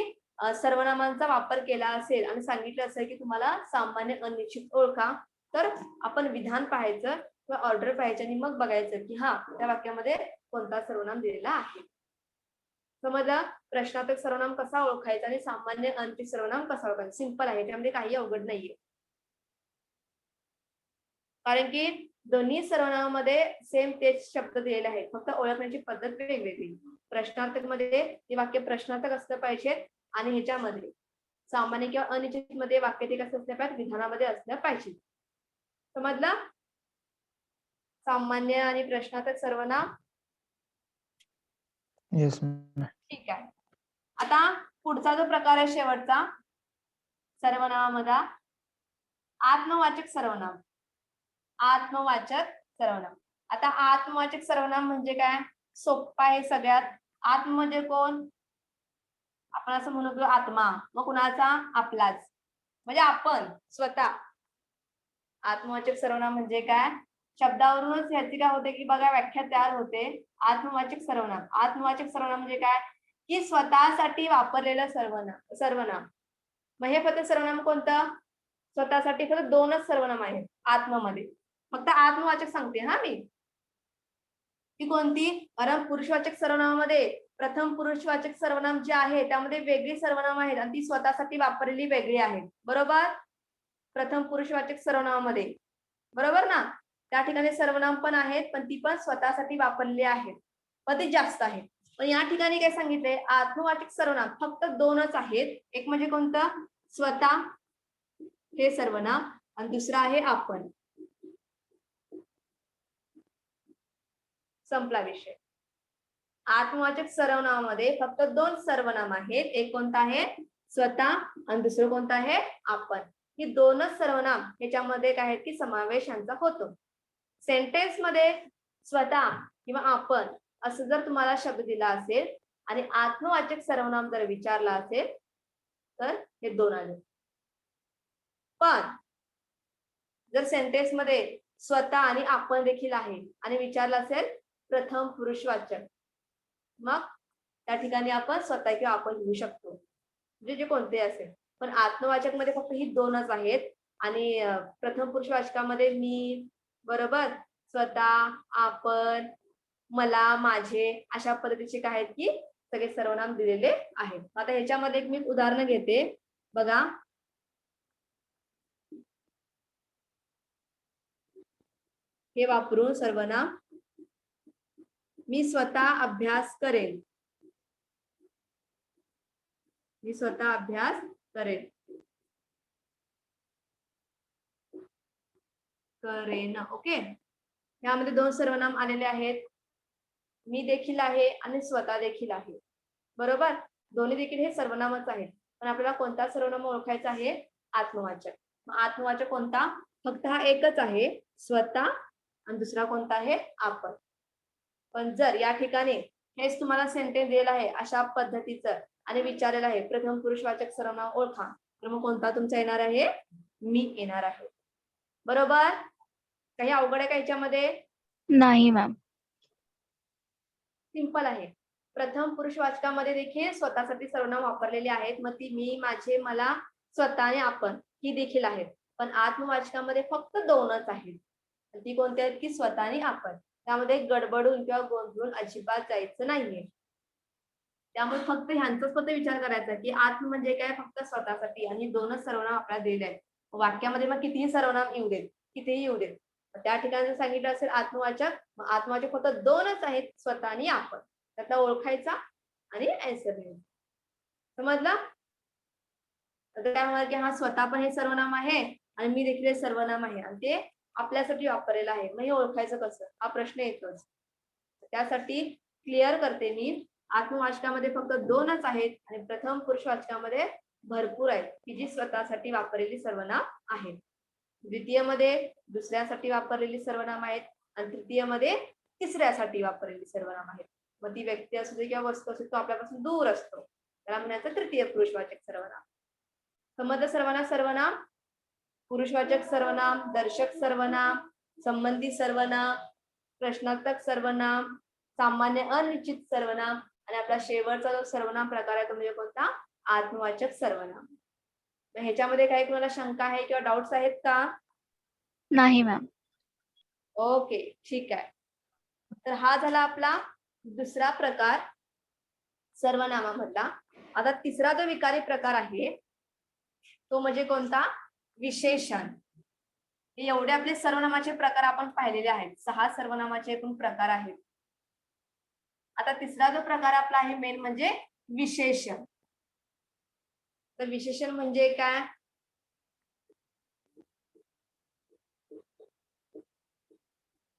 [SPEAKER 2] सर्वनामांचा वापर केला असेल आणि सांगितलं असेल की तुम्हाला सामान्य अनिश्चित ओळखा, तर आपण विधान पाहायचं किंवा ऑर्डर पाहायचं आणि मग बघायचं की हा त्या वाक्यामध्ये कोणता सर्वनाम दिलेला आहे. समजा प्रश्नार्थक सर्वनाम कसा ओळखायचा आणि सामान्य अनिश्चित सर्वनाम कसा ओळखायचा, सिंपल आहे, त्यामध्ये काही अवघड नाहीये. कारण की दोन्ही सर्वनामामध्ये सेम तेच शब्द दिलेले आहेत, फक्त ओळखण्याची पद्धत वेगवेगळी. प्रश्नार्थक मध्ये ते वाक्य प्रश्नार्थक असलं पाहिजे आणि ह्याच्यामध्ये सामान्य किंवा अनिश्चित मध्ये वाक्य ते कसं असलं पाहिजे, विधानामध्ये असलं पाहिजे. समजलं, सामान्य आणि प्रश्नार्थक सर्वनाम.
[SPEAKER 1] येस.
[SPEAKER 2] ठीक आहे. आता पुढचा जो प्रकार आहे शेवटचा सर्वनामामध्ये आत्मवाचक सर्वनाम. आत्मवाचक सर्वनाम. आता आत्मवाचक सर्वनाम म्हणजे काय? सोप्पा आहे सगळ्यात. आत्म म्हणजे कोण? आपण असं म्हणतो आत्मा, मग कुणाचा? आपलाच, म्हणजे आपण स्वतः. आत्मवाचक सर्वनाम म्हणजे काय? शब्दावरूनच ह्याची काय होते की बघा व्याख्या तयार होते. आत्मवाचक सर्वनाम. आत्मवाचक सर्वनाम म्हणजे काय? की स्वतःसाठी वापरलेलं सर्वनाम. मग हे फक्त सर्वनाम कोणतं? स्वतःसाठी फक्त 2च सर्वनाम आहेत आत्ममध्ये. फक्त आत्मवाचक सांगते हा मी. ती कोणती? कारण पुरुषवाचक सर्वनामामध्ये प्रथम पुरुषवाचक सर्वनाम जे आहे त्यामध्ये वेगळी सर्वनाम आहेत आणि ती स्वतःसाठी वापरलेली वेगळी आहेत. बरोबर? प्रथम पुरुषवाचक सर्वनामामध्ये, बरोबर ना? त्या ठिकाणी सर्वनाम पण आहेत पण ती पण स्वतःसाठी वापरली आहेत, पण ती जास्त आहे. पण या ठिकाणी काय सांगितले? आत्मवाचक सर्वनाम फक्त 2च आहेत. एक म्हणजे कोणतं? स्वतः हे सर्वनाम आणि दुसरं आहे आपण. संपला विषय. आत्मवाचक सर्वनामामध्ये फक्त 2 सर्वनाम आहेत. एक कोणतं आहे? स्वतः आणि दुसरं कोणतं आहे? आपण. ही 2च सर्वनाम ह्याच्यामध्ये काय आहेत की समावेश यांचा होतो. सेंटेन्स मध्ये स्वतः किंवा आपण असं जर तुम्हाला शब्द दिला असेल आणि आत्मवाचक सर्वनाम जर विचारला असेल तर हे 2 आले. पण जर सेंटेन्स मध्ये स्वतः आणि आपण देखील आहे आणि विचारलं असेल प्रथम पुरुषवाचक, मग त्या ठिकाणी आपण स्वतः किंवा आपण लिहू शकतो, म्हणजे जे कोणते असेल. पण आत्मवाचक मध्ये फक्त ही 2च आहेत आणि प्रथम पुरुषवाचकामध्ये मी, बरोबर, स्वतः, आपण, मला, माझे अशा पद्धतीचे काय आहेत की सगळे सर्वनाम दिलेले आहेत. आता ह्याच्यामध्ये एक मी उदाहरण घेते बघा. हे वापरून सर्वनाम. मी स्वतः अभ्यास करेल. मी स्वतः अभ्यास करेल. करेन. ओके. यामध्ये 2 सर्वनाम आलेले आहेत. मी देखील आहे आणि स्वतः देखील आहे. बरोबर? दोन्ही देखील हे सर्वनामच आहेत. पण आपल्याला कोणता सर्वनाम ओळखायचा आहे? आत्मवाचक. मग आत्मवाचक कोणता? फक्त हा एकच आहे, स्वतः, आणि दुसरा कोणता आहे? आपण. पण जर या ठिकाणी हेच तुम्हाला सेंटेन्स दिलेला आहे अशा पद्धतीचं आणि विचारलेलं आहे प्रथम पुरुषवाचक सर्वनाम ओळखा, तर मग कोणता तुमचा येणार आहे? मी येणार आहे. बरोबर? काही अवघड आहे का ह्याच्यामध्ये?
[SPEAKER 3] नाही मॅम.
[SPEAKER 2] सिंपल आहे. प्रथम पुरुषवाचकामध्ये देखील स्वतःसाठी सर्वनाम वापरलेले आहेत. मग ती मी, माझे, मला, स्वतः आणि आपण ही देखील आहेत. पण आत्मवाचकामध्ये फक्त 2च आहेत. ती कोणती आहेत की स्वतः आणि आपण. त्यामध्ये गडबडून किंवा गोंधळून अजिबात जायचं नाहीये. त्यामुळे फक्त ह्यांचाच फक्त विचार करायचा की आत्म म्हणजे काय? फक्त स्वतःसाठी, आणि 2च सर्वनाम आपल्याला दिलेले आहेत. वाक्यामध्ये मग कितीही सर्वनाम येऊ देत, कितीही येऊ देत. त्या ठिकाणी सांगितलं असेल आत्मवाचक, मग आत्मवाचक फक्त 2च आहेत, स्वतः आणि आपण. त्यातला ओळखायचा आणि आन्सर लिहायचा. समजलं? आता काय होणार की हा स्वतः पण हे सर्वनाम आहे आणि मी देखील हे सर्वनाम आहे आणि ते आपल्यासाठी वापरलेलं आहे. मग हे ओळखायचं कसं? हा प्रश्न येतोच. त्यासाठी क्लिअर करते मी. आत्मवाचकामध्ये फक्त 2च आहेत आणि प्रथम पुरुषवाचकामध्ये भरपूर आहेत की जी स्वतःसाठी वापरलेली सर्वनाम आहेत. द्वितीयमध्ये दुसऱ्यासाठी वापरलेली सर्वनाम आहेत आणि तृतीयमध्ये तिसऱ्यासाठी वापरलेली सर्वनाम आहेत. मग ती व्यक्ती असू दे किंवा वस्तू असू दे, तो आपल्यापासून दूर असतो, त्याला म्हणायचं तृतीय पुरुषवाचक सर्वनाम. समजलं सर्वांना? सर्वनाम, पुरुषवाचक सर्वनाम, दर्शक सर्वनाम, संबंधी सर्वनाम, प्रश्नार्थक सर्वनाम, सामान्य अनिश्चित सर्वनाम आणि आपला शेवटचा जो सर्वनाम प्रकार आहे तो म्हणजे कोणता? आत्मवाचक सर्वनाम. ह्याच्यामध्ये काही कोणाला शंका आहे किंवा डाऊट्स आहेत का?
[SPEAKER 3] नाही मॅम.
[SPEAKER 2] ओके, ठीक आहे. तर हा झाला आपला दुसरा प्रकार सर्वनामामधला. आता तिसरा जो विकारी प्रकार आहे तो म्हणजे कोणता? विशेषण. एवढे आपले सर्वनामाचे प्रकार आपण पाहिलेले आहेत. 6 सर्वनामाचे एकूण प्रकार आहेत. आता तिसरा जो प्रकार आपला आहे मेन म्हणजे विशेषण. तर विशेषण म्हणजे काय?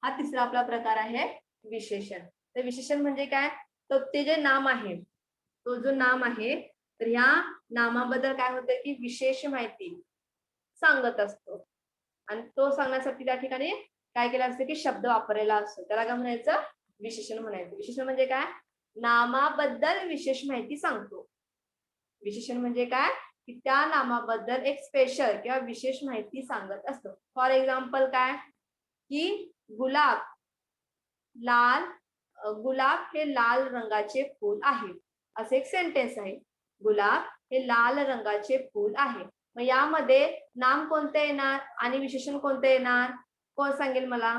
[SPEAKER 2] हा तिसरा आपला प्रकार आहे विशेषण. तर विशेषण म्हणजे काय? तर ते जे नाम आहे तो जो नाम आहे तर ह्या नामाबद्दल काय होतं की विशेष माहिती सांगत असतो आणि तो सांगण्यासाठी त्या ठिकाणी काय केलं असतं की शब्द वापरलेला असतो त्याला काय म्हणायचं विशेषण म्हणायचं. विशेषण म्हणजे काय नामाबद्दल विशेष माहिती सांगतो. विशेषण म्हणजे काय की त्या नामाबद्दल एक स्पेशल किंवा विशेष माहिती सांगत असतो. फॉर एक्झाम्पल काय की गुलाब लाल गुलाब हे लाल रंगाचे फूल आहे असे एक सेंटेन्स आहे. गुलाब हे लाल रंगाचे फूल आहे. मग यामध्ये नाम कोणते येणार आणि विशेषण कोणते येणार कोण सांगेल मला.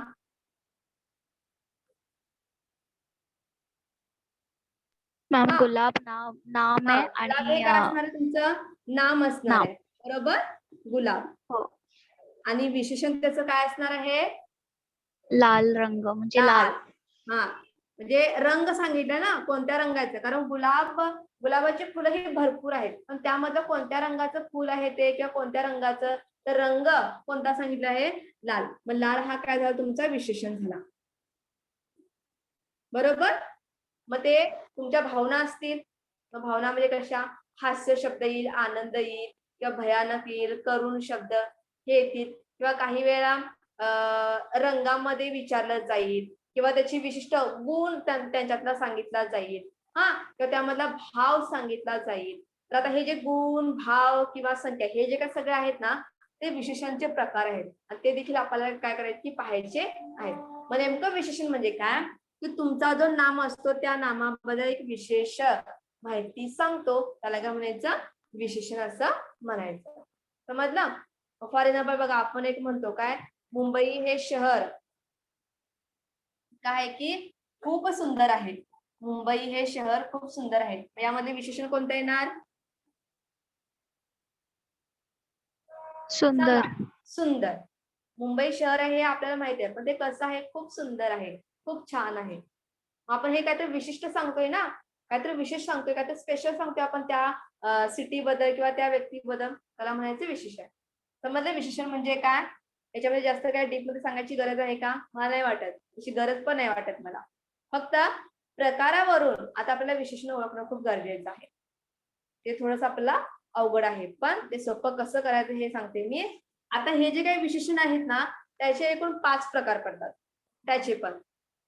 [SPEAKER 3] मॅम
[SPEAKER 2] हा
[SPEAKER 3] गुलाब नाम नाम
[SPEAKER 2] हा
[SPEAKER 3] आहे
[SPEAKER 2] गुलाब हे
[SPEAKER 3] आणि
[SPEAKER 2] काय असणार आहे तुमचं नाम असणार
[SPEAKER 3] नाम.
[SPEAKER 2] आहे बरोबर गुलाब.
[SPEAKER 3] हो.
[SPEAKER 2] आणि विशेषण त्याचं काय असणार आहे
[SPEAKER 3] लाल रंग म्हणजे
[SPEAKER 2] लाल.
[SPEAKER 3] लाल.
[SPEAKER 2] हा म्हणजे रंग सांगितलं ना कोणत्या रंगाचं कारण गुलाबाची फुलं ही भरपूर आहेत पण त्यामधलं कोणत्या रंगाचं फुल आहे ते किंवा कोणत्या रंगाचं तर रंग कोणता सांगितला आहे लाल. मग लाल हा काय झाला तुमचा विशेषण झाला बरोबर. मग ते तुमच्या भावना असतील भावना म्हणजे कशा हास्य शब्द येईल आनंद येईल किंवा भयानक येईल करुण शब्द हे येतील किंवा काही वेळा रंगामध्ये विचारलं जाईल किंवा त्याची विशिष्ट गुण त्यांच्यातला सांगितला जाईल हा किंवा त्यामधला भाव सांगितला जाईल. तर आता हे जे गुण भाव किंवा संख्या हे जे काही सगळे आहेत ना ते विशेषणचे प्रकार आहेत आणि ते देखील आपल्याला काय करायचे की पाहायचे आहेत. मग नेमकं विशेषण म्हणजे काय की तुमचा जो नाम असतो त्या नामाबद्दल एक विशेष माहिती सांगतो त्याला काय म्हणायचं विशेषण असं म्हणायचं. समजलं. फॉर एक्झाम्पल बघा आपण एक म्हणतो काय मुंबई हे शहर काय की खूप सुंदर आहे. मुंबई हे शहर खूप सुंदर आहे. यामध्ये विशेषण कोणतं येणार सांगा.
[SPEAKER 3] सुंदर.
[SPEAKER 2] सुंदर. मुंबई शहर आहे हे आपल्याला माहिती आहे पण ते कसं आहे खूप सुंदर आहे खूप छान आहे. आपण हे काहीतरी विशिष्ट सांगतोय ना काहीतरी विशेष सांगतोय काहीतरी स्पेशल सांगतोय आपण त्या सिटी बद्दल किंवा त्या व्यक्तीबद्दल त्याला म्हणायचं विशेषण. समजलं विशेषण म्हणजे काय याच्यामध्ये जास्त काय डीप मध्ये सांगायची गरज आहे का मला नाही वाटत अशी गरज पण नाही वाटत मला. फक्त प्रकारावरून आता आपल्याला विशेषण ओळखणं खूप गरजेचं आहे. ते थोडंसं आपल्याला अवघड आहे पण ते सोपं कसं करायचं हे सांगते मी. आता हे जे काही विशेषण आहेत ना त्याचे एकूण 5 प्रकार पडतात. त्याचे पण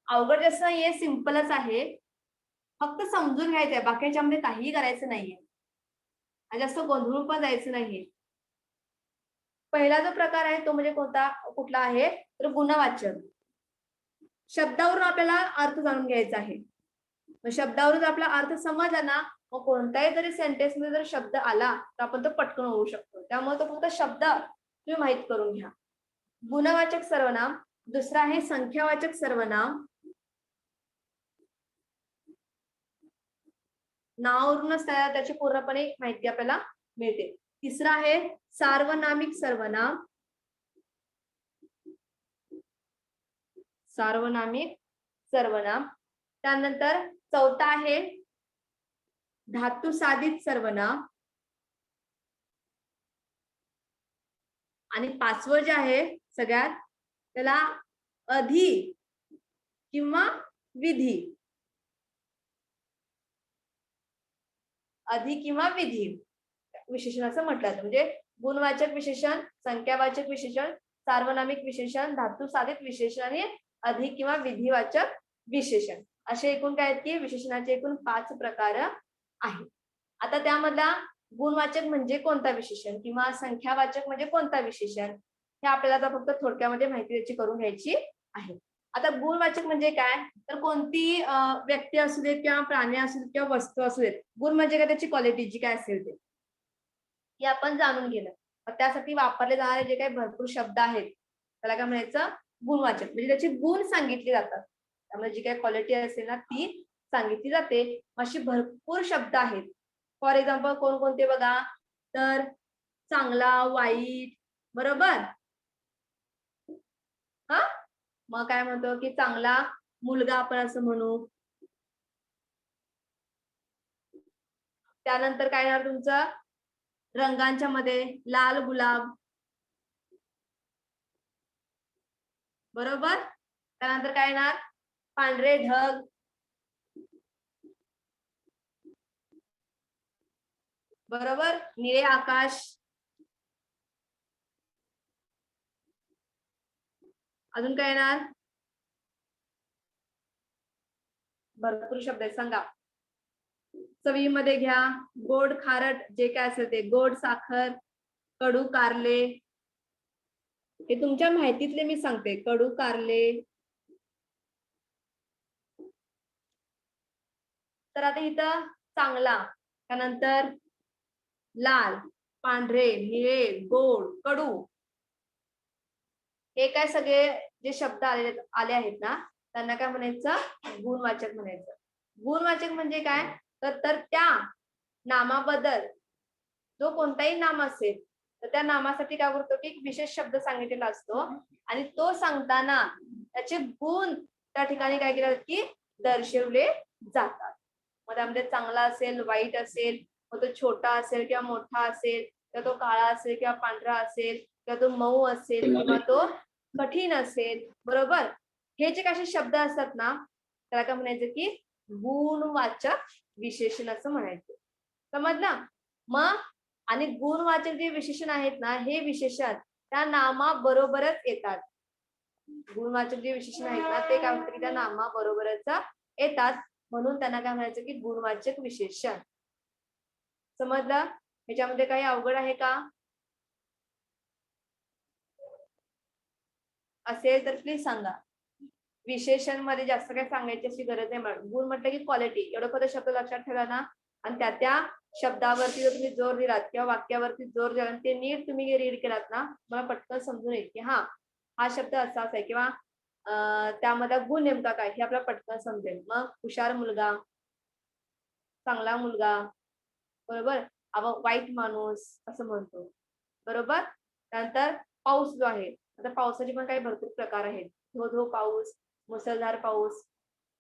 [SPEAKER 2] अवघड जास्त नाहीये सिंपलच आहे. फक्त समजून घ्यायचंय बाकी याच्यामध्ये काहीही करायचं नाहीये आणि जास्त गोंधळून पण जायचं नाहीये. पहिला जो प्रकार आहे तो म्हणजे कोणता कुठला आहे तर गुणवाचक. शब्दावरून आपल्याला अर्थ जाणून घ्यायचा आहे. मग शब्दावरून आपला अर्थ समजला ना मग कोणत्याही जरी सेंटेन्स मध्ये जर शब्द आला तर आपण तो पटकन ओळखू शकतो. त्यामुळे तो फक्त शब्द तुम्ही माहित करून घ्या. गुणवाचक सर्वनाम. दुसरा आहे संख्यावाचक सर्वनाम. नावावरूनच त्याची पूर्णपणे माहिती आपल्याला मिळते. तिसरा आहे सार्वनामिक सर्वनाम. सार्वनामिक सर्वनाम. त्यानंतर चौथा आहे धातुसाधित सर्वनाम आणि 5वं जे आहे सगळ्यात त्याला अधि किंवा विधी. अधि किंवा विधी विशेषण असं म्हटलं जातं. म्हणजे गुणवाचक विशेषण संख्यावाचक विशेषण सार्वनामिक विशेषण धातुसाधित विशेषण आणि अधि किंवा विधिवाचक विशेषण असे एकूण काय आहेत की विशेषणाचे एकूण 5 प्रकार आहेत. आता त्यामधला गुणवाचक म्हणजे कोणता विशेषण किंवा संख्यावाचक म्हणजे कोणता विशेषण हे आपल्याला आता फक्त थोडक्यामध्ये माहिती त्याची करून घ्यायची आहे. आता गुणवाचक म्हणजे काय तर कोणती व्यक्ती असू देत किंवा प्राणी असू देत किंवा वस्तू असू देत गुण म्हणजे काय त्याची क्वालिटी जी काय असेल ते हे आपण जाणून घेणं. त्यासाठी वापरले जाणारे जे काही भरपूर शब्द आहेत त्याला काय म्हणायचं गुणवाचक म्हणजे त्याचे गुण सांगितले जातात. त्यामुळे जी काही क्वालिटी असेल ना ती सांगितली जाते. अशी भरपूर शब्द आहेत. फॉर एक्झाम्पल कोणकोणते बघा तर चांगला वाईट बरोबर. हा मग काय म्हणतो की चांगला मुलगा आपण असं म्हणू. त्यानंतर काय येणार तुमचं रंगांच्या मध्ये लाल गुलाब बरोबर. त्यानंतर काय येणार पांढरे ढग बरोबर, निळे आकाश. अजून काय येणार? भरपूर शब्द आहेत, सांगा. चवीमध्ये घ्या, गोड खारट जे काय असेल ते, गोड साखर, कडू कारले, हे तुमच्या माहितीतले मी सांगते. कडू कारले. तर आता इथं चांगला, त्यानंतर लाल, पांढरे, निळे, गोड, कडू, हे काय सगळे जे शब्द आले आहेत ना, त्यांना काय म्हणायचं? गुणवाचक म्हणायचं. गुणवाचक म्हणजे काय? तर त्या नामाबद्दल जो कोणताही नाम असेल तर त्या नामासाठी काय करतो की एक विशेष शब्द सांगितलेला असतो आणि तो सांगताना त्याचे गुण त्या ठिकाणी काय केले की दर्शवले जातात. मग त्यामध्ये चांगला असेल, वाईट असेल, मग तो छोटा असेल किंवा मोठा असेल, किंवा तो काळा असेल किंवा पांढरा असेल, किंवा तो मऊ असेल किंवा तो कठीण असेल. बरोबर, हे जे काही शब्द असतात ना त्याला काय म्हणायचं की गुणवाचक विशेषण असं म्हणायचं. समजलं? मग आणि गुणवाचक जे विशेषण आहेत ना, हे विशेषण त्या नामाबरोबरच येतात. गुणवाचक जे विशेषण आहेत ना ते काय म्हणतात की त्या नामाबरोबरच येतात, म्हणून त्यांना काय म्हणायचं की गुणवाचक विशेषण. समजलं? ह्याच्यामध्ये काही अवघड आहे का? असेल तर प्लीज सांगा. विशेषण मध्ये जास्त काही सांगायची अशी गरज नाही. मॅडम गुण म्हटलं की क्वालिटी, एवढं फक्त शब्द लक्षात ठेवा ना, आणि त्या शब्दावरती जर तुम्ही जोर दिलात किंवा वाक्यावरती जोर दिला ते नीट तुम्ही रीड केलात ना, मला पटकन समजून येईल की हा शब्द असाच आहे किंवा त्यामध्ये गुण नेमका काय हे आपल्याला पटकन समजेल. मग हुशार मुलगा, चांगला मुलगा, बरोबर, वाईट माणूस असं म्हणतो. बरोबर. त्यानंतर पाऊस जो आहे, आता पावसाचे पण काही भरपूर प्रकार आहेत. धो धो पाऊस, मुसळधार पाऊस,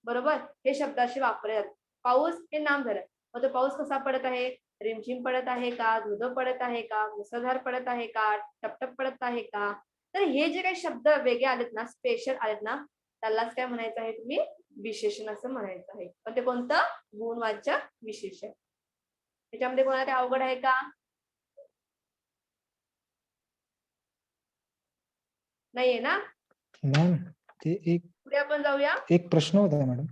[SPEAKER 2] बरोबर, हे शब्द असे वापरले जातात. पाऊस हे नाम झालं. मग तो पाऊस कसा पडत आहे? रिमझिम पडत आहे का, धो पडत आहे का, मुसळधार पडत आहे का, टपटप पडत आहे का? तर हे जे काही शब्द वेगळे आलेत ना, स्पेशल आलेत ना, त्यालाच काय म्हणायचं आहे तुम्ही? विशेषण असं म्हणायचं आहे. पण ते कोणतं? गुणवाचक विशेषण. त्याच्यामध्ये कोणाला काही अवघड आहे का? नाहीये ना?
[SPEAKER 1] मॅम ते
[SPEAKER 2] पुढे आपण जाऊया.
[SPEAKER 1] एक प्रश्न होता मॅडम.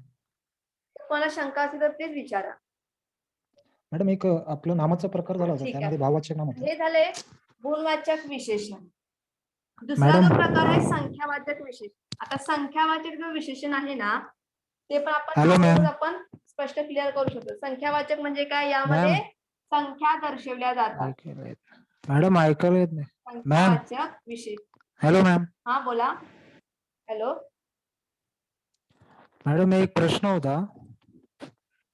[SPEAKER 2] कोणाला शंका असेल तर प्लीज विचारा.
[SPEAKER 1] मॅडम एक आपलं नामाचा प्रकार झाला होता,
[SPEAKER 2] ठीक आहे.
[SPEAKER 1] त्यामध्ये भाववाचक नाम होतं.
[SPEAKER 2] हे झाले गुणवाचक विशेषण. दुसरा
[SPEAKER 1] मॅडम
[SPEAKER 2] जो प्रकार आहे संख्यावाचक विशेषण. आता संख्यावाचक जो विशेषण आहे ना ते पण आपण
[SPEAKER 1] हॅलो मॅम.
[SPEAKER 2] आपण स्पष्ट क्लिअर करू शकतो. संख्यावाचक म्हणजे काय? यामध्ये
[SPEAKER 1] मॅम
[SPEAKER 2] संख्या दर्शवल्या जातात.
[SPEAKER 1] मॅडम ऐकायला येत नाही. मॅम
[SPEAKER 2] संख्यावाचक विशेषण.
[SPEAKER 1] Hello ma'am.
[SPEAKER 2] हा बोला. हॅलो
[SPEAKER 1] मॅडम एक प्रश्न होता.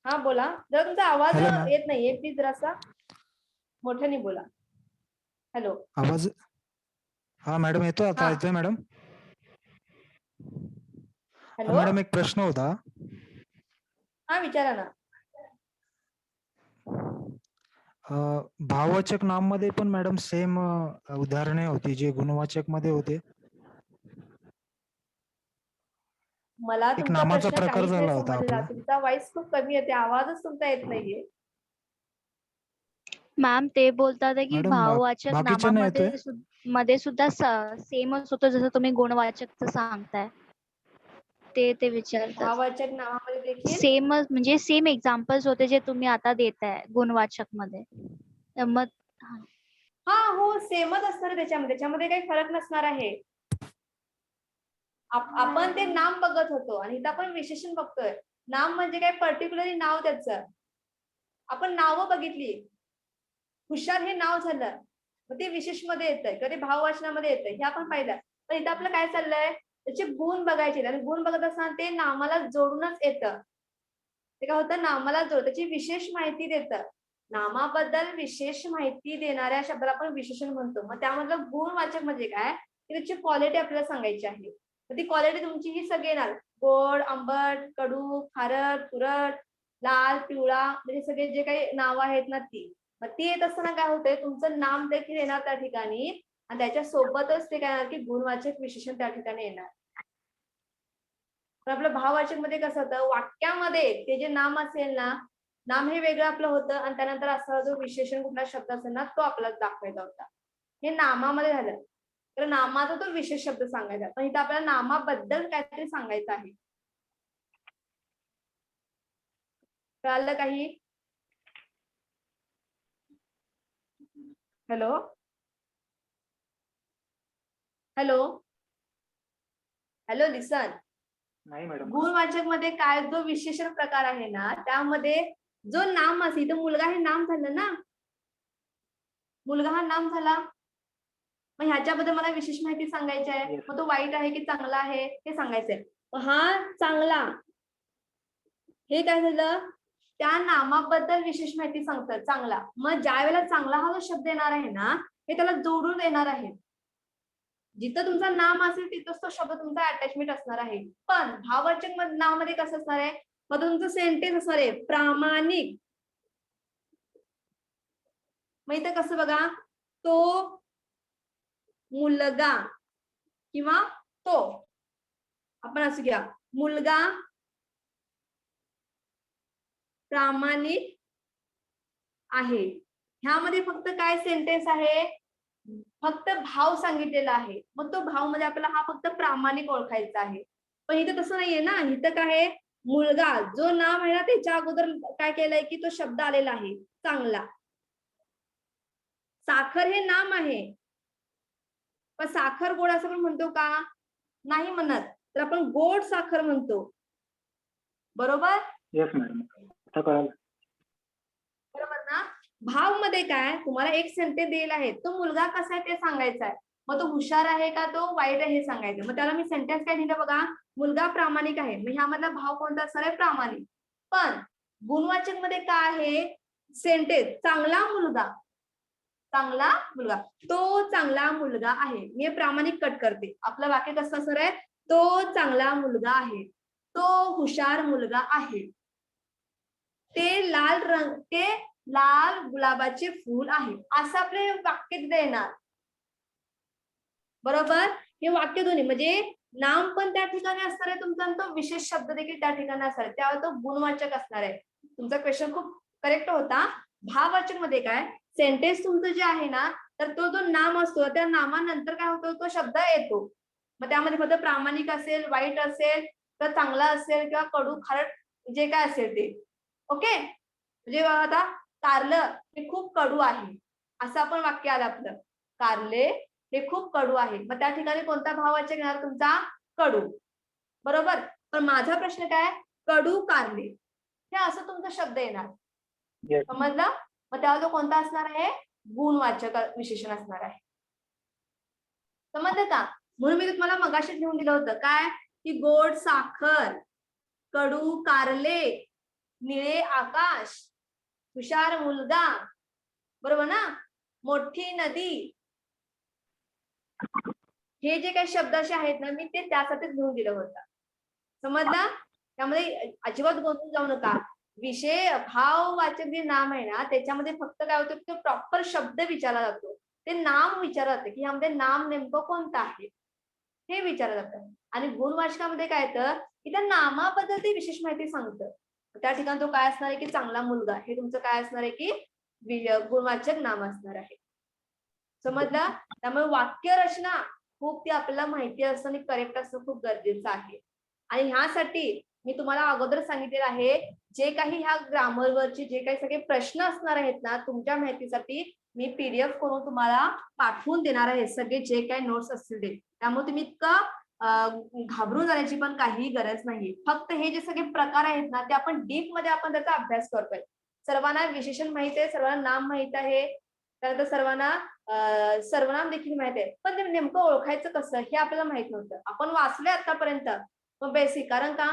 [SPEAKER 2] हा बोला. जर तुमचा आवाज
[SPEAKER 1] हॅलो मॅम.
[SPEAKER 2] येत नाहीये प्लीज जरासा मोठ्याने बोला. हॅलो
[SPEAKER 1] आवाज हा मॅडम येतोय आता?
[SPEAKER 2] हा.
[SPEAKER 1] येतोय मॅडम?
[SPEAKER 2] हॅलो
[SPEAKER 1] मॅडम एक प्रश्न होता.
[SPEAKER 2] हा विचारा ना.
[SPEAKER 1] भाववाचक नाम मध्ये पण मॅडम सेम उदाहरणे होती जे गुणवाचक मध्ये होते.
[SPEAKER 2] मला
[SPEAKER 1] एक
[SPEAKER 2] तुमचा
[SPEAKER 1] नामाचा
[SPEAKER 2] प्रश्न
[SPEAKER 1] प्रकार
[SPEAKER 2] काहीच नाही
[SPEAKER 1] झाला होता
[SPEAKER 2] समजला.
[SPEAKER 1] आपला.
[SPEAKER 2] तुमचा व्हॉइस खूप कमी येते, आवाजच तुमचा येत नाहीये.
[SPEAKER 3] मॅम ते बोलतात आहे की
[SPEAKER 1] मॅडम
[SPEAKER 3] भाववाचक
[SPEAKER 1] बाकीच्या नाही येतोय.
[SPEAKER 3] मध्ये सुद्धा सेमच होतं जसं तुम्ही गुणवाचकचं सांगताय. ते विचारतात.
[SPEAKER 2] भाववाचक नावामध्ये देखील
[SPEAKER 3] सेमच म्हणजे सेम एक्झाम्पल्स होते जे तुम्ही आता देताय गुणवाचक मध्ये. तर मग
[SPEAKER 2] हा हो सेमच असणार त्याच्यामध्ये काही फरक नसणार आहे. आपण ते नाम बघत होतो आणि इथं आपण विशेषण बघतोय. नाम म्हणजे काय? पर्टिक्युलरली नाव त्याचं. आपण नावं बघितली. हुशार हे नाव झालं, मग ते विशेष मध्ये येतंय, कधी भाववाचनामध्ये येतंय, हे आपण पाहिलं. पण इथं आपलं काय चाललंय? त्याचे गुण बघायचे आणि गुण बघत असताना ते नामाला जोडूनच येतं. ते काय होतं? नामाला जोड, त्याची विशेष माहिती देतं. नामाबद्दल विशेष माहिती देणाऱ्या शब्दाला आपण विशेषण म्हणतो. मग त्यामधलं गुणवाचक म्हणजे काय? की त्याची क्वालिटी आपल्याला सांगायची आहे. तर ती क्वालिटी तुमची ही सगळी येणार. गोड, आंबट, कडू, खारट, तुरट, लाल, पिवळा, म्हणजे सगळे जे काही नावं आहेत ना ती. मग ती येत असताना काय होतंय? तुमचं नाम देखील येणार त्या ठिकाणी आणि त्याच्या सोबतच ते काय येणार की गुणवाचक विशेषण त्या ठिकाणी येणार. तर आपलं भाववाचक मध्ये कसं होतं? वाक्यामध्ये ते जे नाम असेल ना नाम हे वेगळं आपलं होतं आणि त्यानंतर असा जो विशेषण कुठला शब्द असेल ना तो आपल्याला दाखवायचा होता. हे नामामध्ये झालं. तर नामाचा तो विशेष शब्द सांगायचा, पण इथं आपल्याला नामाबद्दल काहीतरी सांगायचं आहे. कळालं काही? हॅलो हॅलो हॅलो लिसन.
[SPEAKER 1] नाही मॅडम.
[SPEAKER 2] गुणवाचक मध्ये काय जो विशेषण प्रकार आहे ना त्यामध्ये जो नाम असेल, तर मुलगा हे नाम झालं ना, मुलगा हा नाम झाला. मग ह्याच्याबद्दल मला विशेष माहिती सांगायची आहे. मग तो वाईट आहे की चांगला आहे हे सांगायचंय. हा चांगला, हे काय झालं, त्या नामाबद्दल विशेष माहिती सांगतात चांगला. मग ज्या वेळेला चांगला हा जो शब्द येणार आहे ना हे त्याला जोडून येणार आहे. जिथं तुमचं नाम असेल तिथंच तो शब्द तुमचा अटॅचमेंट असणार आहे. पण भाववाचक नावामध्ये कसं असणार आहे, मग तुमचं सेंटेन्स असणार आहे प्रामाणिक. मग इथं कसं बघा, तो मुलगा किंवा तो, आपण असं घ्या, मुलगा प्रामाणिक आहे. ह्यामध्ये फक्त काय सेंटेन्स आहे, फक्त भाव सांगितलेला आहे. मग तो भाव मध्ये आपल्याला हा फक्त प्रामाणिक ओळखायचा आहे. पण इथं तसं नाहीये ना, इथं काय आहे, मुलगा जो नाम आहे ना त्याच्या अगोदर काय केलंय की तो शब्द आलेला आहे चांगला. साखर हे नाम आहे, पण साखर गोड असं आपण म्हणतो का, नाही म्हणत. तर आपण गोड साखर म्हणतो, बरोबर?
[SPEAKER 1] येस मॅडम, आता कळालं.
[SPEAKER 2] बरोबर ना. भाव मध्ये काय तुम्हाला एक सेंटेन्स दिलेला आहे, तो मुलगा कसा आहे ते सांगायचा आहे. मग तो हुशार आहे का तो वाईट आहे हे सांगायचं. मग त्याला मी सेंटेन्स काय दिलं बघा, मुलगा प्रामाणिक आहे. मग ह्यामधला भाव कोणता असणार आहे, प्रामाणिक. पण गुणवाचक मध्ये काय आहे, सेंटेन्स चांगला मुलगा, चांगला मुलगा, तो चांगला मुलगा आहे. मी प्रामाणिक कट करते. आपलं वाक्य कसं असणार आहे, तो चांगला मुलगा आहे, तो हुशार मुलगा आहे, ते लाल गुलाबाचे फूल आहे, असं आपले वाक्य देणार. बरोबर. हे वाक्य दोन्ही म्हणजे नाम पण त्या ठिकाणी असणार आहे तुमचा, तो विशेष शब्द देखील त्या ठिकाणी असणार आहे, त्यावर तो गुणवाचक असणार आहे. तुमचा क्वेश्चन खूप करेक्ट होता. भाववाचक मध्ये काय, सेंटेन्स तुमचं जे आहे ना, तर तो जो नाम असतो त्या नामानंतर काय होतो, तो शब्द येतो. मग त्यामध्ये फक्त प्रामाणिक असेल, वाईट असेल, तर चांगला असेल किंवा कडू खारट जे काय असेल ते. ओके. म्हणजे आता कारलं हे खूप कडू आहे असं आपण वाक्य आलं आपलं, कारले हे खूप कडू आहे. मग त्या ठिकाणी कोणता भाववाचक येणार तुमचा, कडू. बरोबर. पण माझा प्रश्न काय, कडू कारले हे असं तुमचा शब्द येणार, समजलं? मग त्याला तो कोणता असणार आहे, गुणवाचक विशेषण असणार आहे. समजलं का? म्हणून मी तुम्हाला मगाशी लिहून दिलं होतं काय, की गोड साखर, कडू कारले, निळे आकाश, हुशार मुलगा, बरोबर ना, मोठी नदी, हे जे काही शब्द असे आहेत ना मी ते त्यासाठीच लिहून दिलं होतं. समजलं? त्यामध्ये अजिबात गोंधळून जाऊ नका. विषय भाववाचक जे नाम आहे ना त्याच्यामध्ये फक्त काय होतं, तो प्रॉपर शब्द विचारला जातो, ते नाम विचारलं जातं की ह्यामध्ये नाम नेमकं कोणतं आहे हे विचारलं जातं. आणि गुणवाचकामध्ये काय येतं की त्या नामाबद्दल ते विशेष माहिती सांगतं. त्या ठिकाणी तो काय असणार आहे की चांगला मुलगा, हे तुमचं काय असणार आहे की गुणवाचक नाम असणार आहे. समजलं? त्यामुळे वाक्य रचना खूप ती आपल्याला माहिती असणं आणि करेक्ट असणं खूप गरजेचं आहे. आणि ह्यासाठी मी तुम्हाला अगोदर सांगितलेलं आहे, जे काही ह्या ग्रामरवरचे जे काही सगळे प्रश्न असणार आहेत ना तुमच्या माहितीसाठी मी PDF करून तुम्हाला पाठवून देणार आहे, सगळे जे काही नोट्स असतील ते. त्यामुळे तुम्ही इतकं घाबरून जाण्याची पण काही गरज नाही. फक्त हे जे सगळे प्रकार आहेत ना ते आपण डीप मध्ये आपण त्याचा अभ्यास करतोय. सर्वांना विशेषण माहित आहे, सर्वांना नाम माहित आहे, त्यानंतर सर्वांना सर्वनाम देखील माहित आहे. पण ते नेमकं ओळखायचं कसं हे आपल्याला माहित नव्हतं. आपण वाचले आतापर्यंत बेसिक, कारण का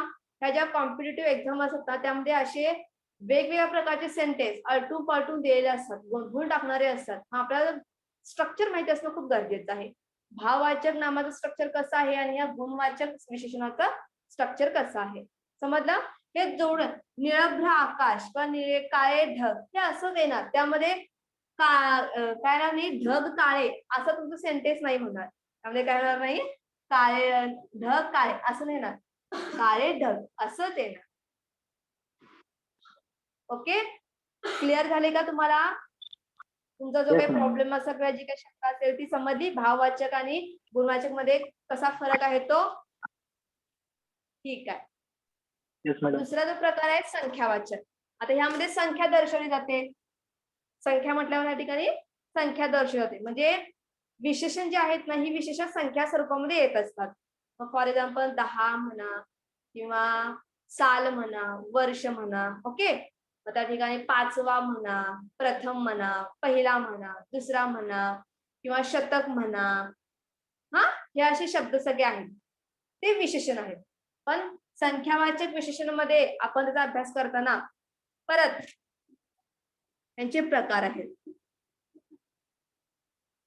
[SPEAKER 2] ह्या ज्या कॉम्पिटिटिव्ह एक्झाम असतात ना त्यामध्ये असे वेगवेगळ्या प्रकारचे सेंटेन्स आलटून पालटून दिलेले असतात, गोंधळून टाकणारे असतात. आपल्याला स्ट्रक्चर माहिती असणं खूप गरजेचं आहे. भाववाचक नामाचं स्ट्रक्चर कसं आहे आणि या गुणवाचक विशेषणाचं स्ट्रक्चर कसं आहे, समजलं? हे जोडून निळभ्र आकाश किंवा निळे काळे ढग हे असं देणार, त्यामध्ये काय नाही ढग काळे असं तुमचं सेंटेन्स नाही होणार. त्यामध्ये काय होणार नाही, काळे ढग काळे असं नाही येणार, काळे ढग असं येणार. ओके, क्लिअर झाले का तुम्हाला? तुमचा जो
[SPEAKER 4] Yes,
[SPEAKER 2] काही
[SPEAKER 4] ma'am.
[SPEAKER 2] प्रॉब्लेम सगळ्या जी काही शंका असेल ती समजली. भाववाचक आणि गुणवाचक मध्ये कसा फरक आहे तो? ठीक आहे.
[SPEAKER 4] Yes, madam.
[SPEAKER 2] दुसरा जो प्रकार आहे संख्यावाचक. आता ह्यामध्ये संख्या दर्शवली जाते. संख्या म्हटल्यावर या ठिकाणी संख्या दर्शवली जाते. म्हणजे विशेषण जे आहेत ना, ही विशेषण संख्या स्वरूपामध्ये येत असतात. मग फॉर एक्झाम्पल 10 म्हणा किंवा साल म्हणा, वर्ष म्हणा. ओके, मग त्या ठिकाणी 5वा म्हणा, प्रथम म्हणा, पहिला म्हणा, दुसरा म्हणा किंवा शतक म्हणा. हा, हे असे शब्द सगळे आहेत, ते विशेषण आहेत. पण संख्यावाचक विशेषणामध्ये आपण त्याचा अभ्यास करताना परत त्यांचे प्रकार आहेत.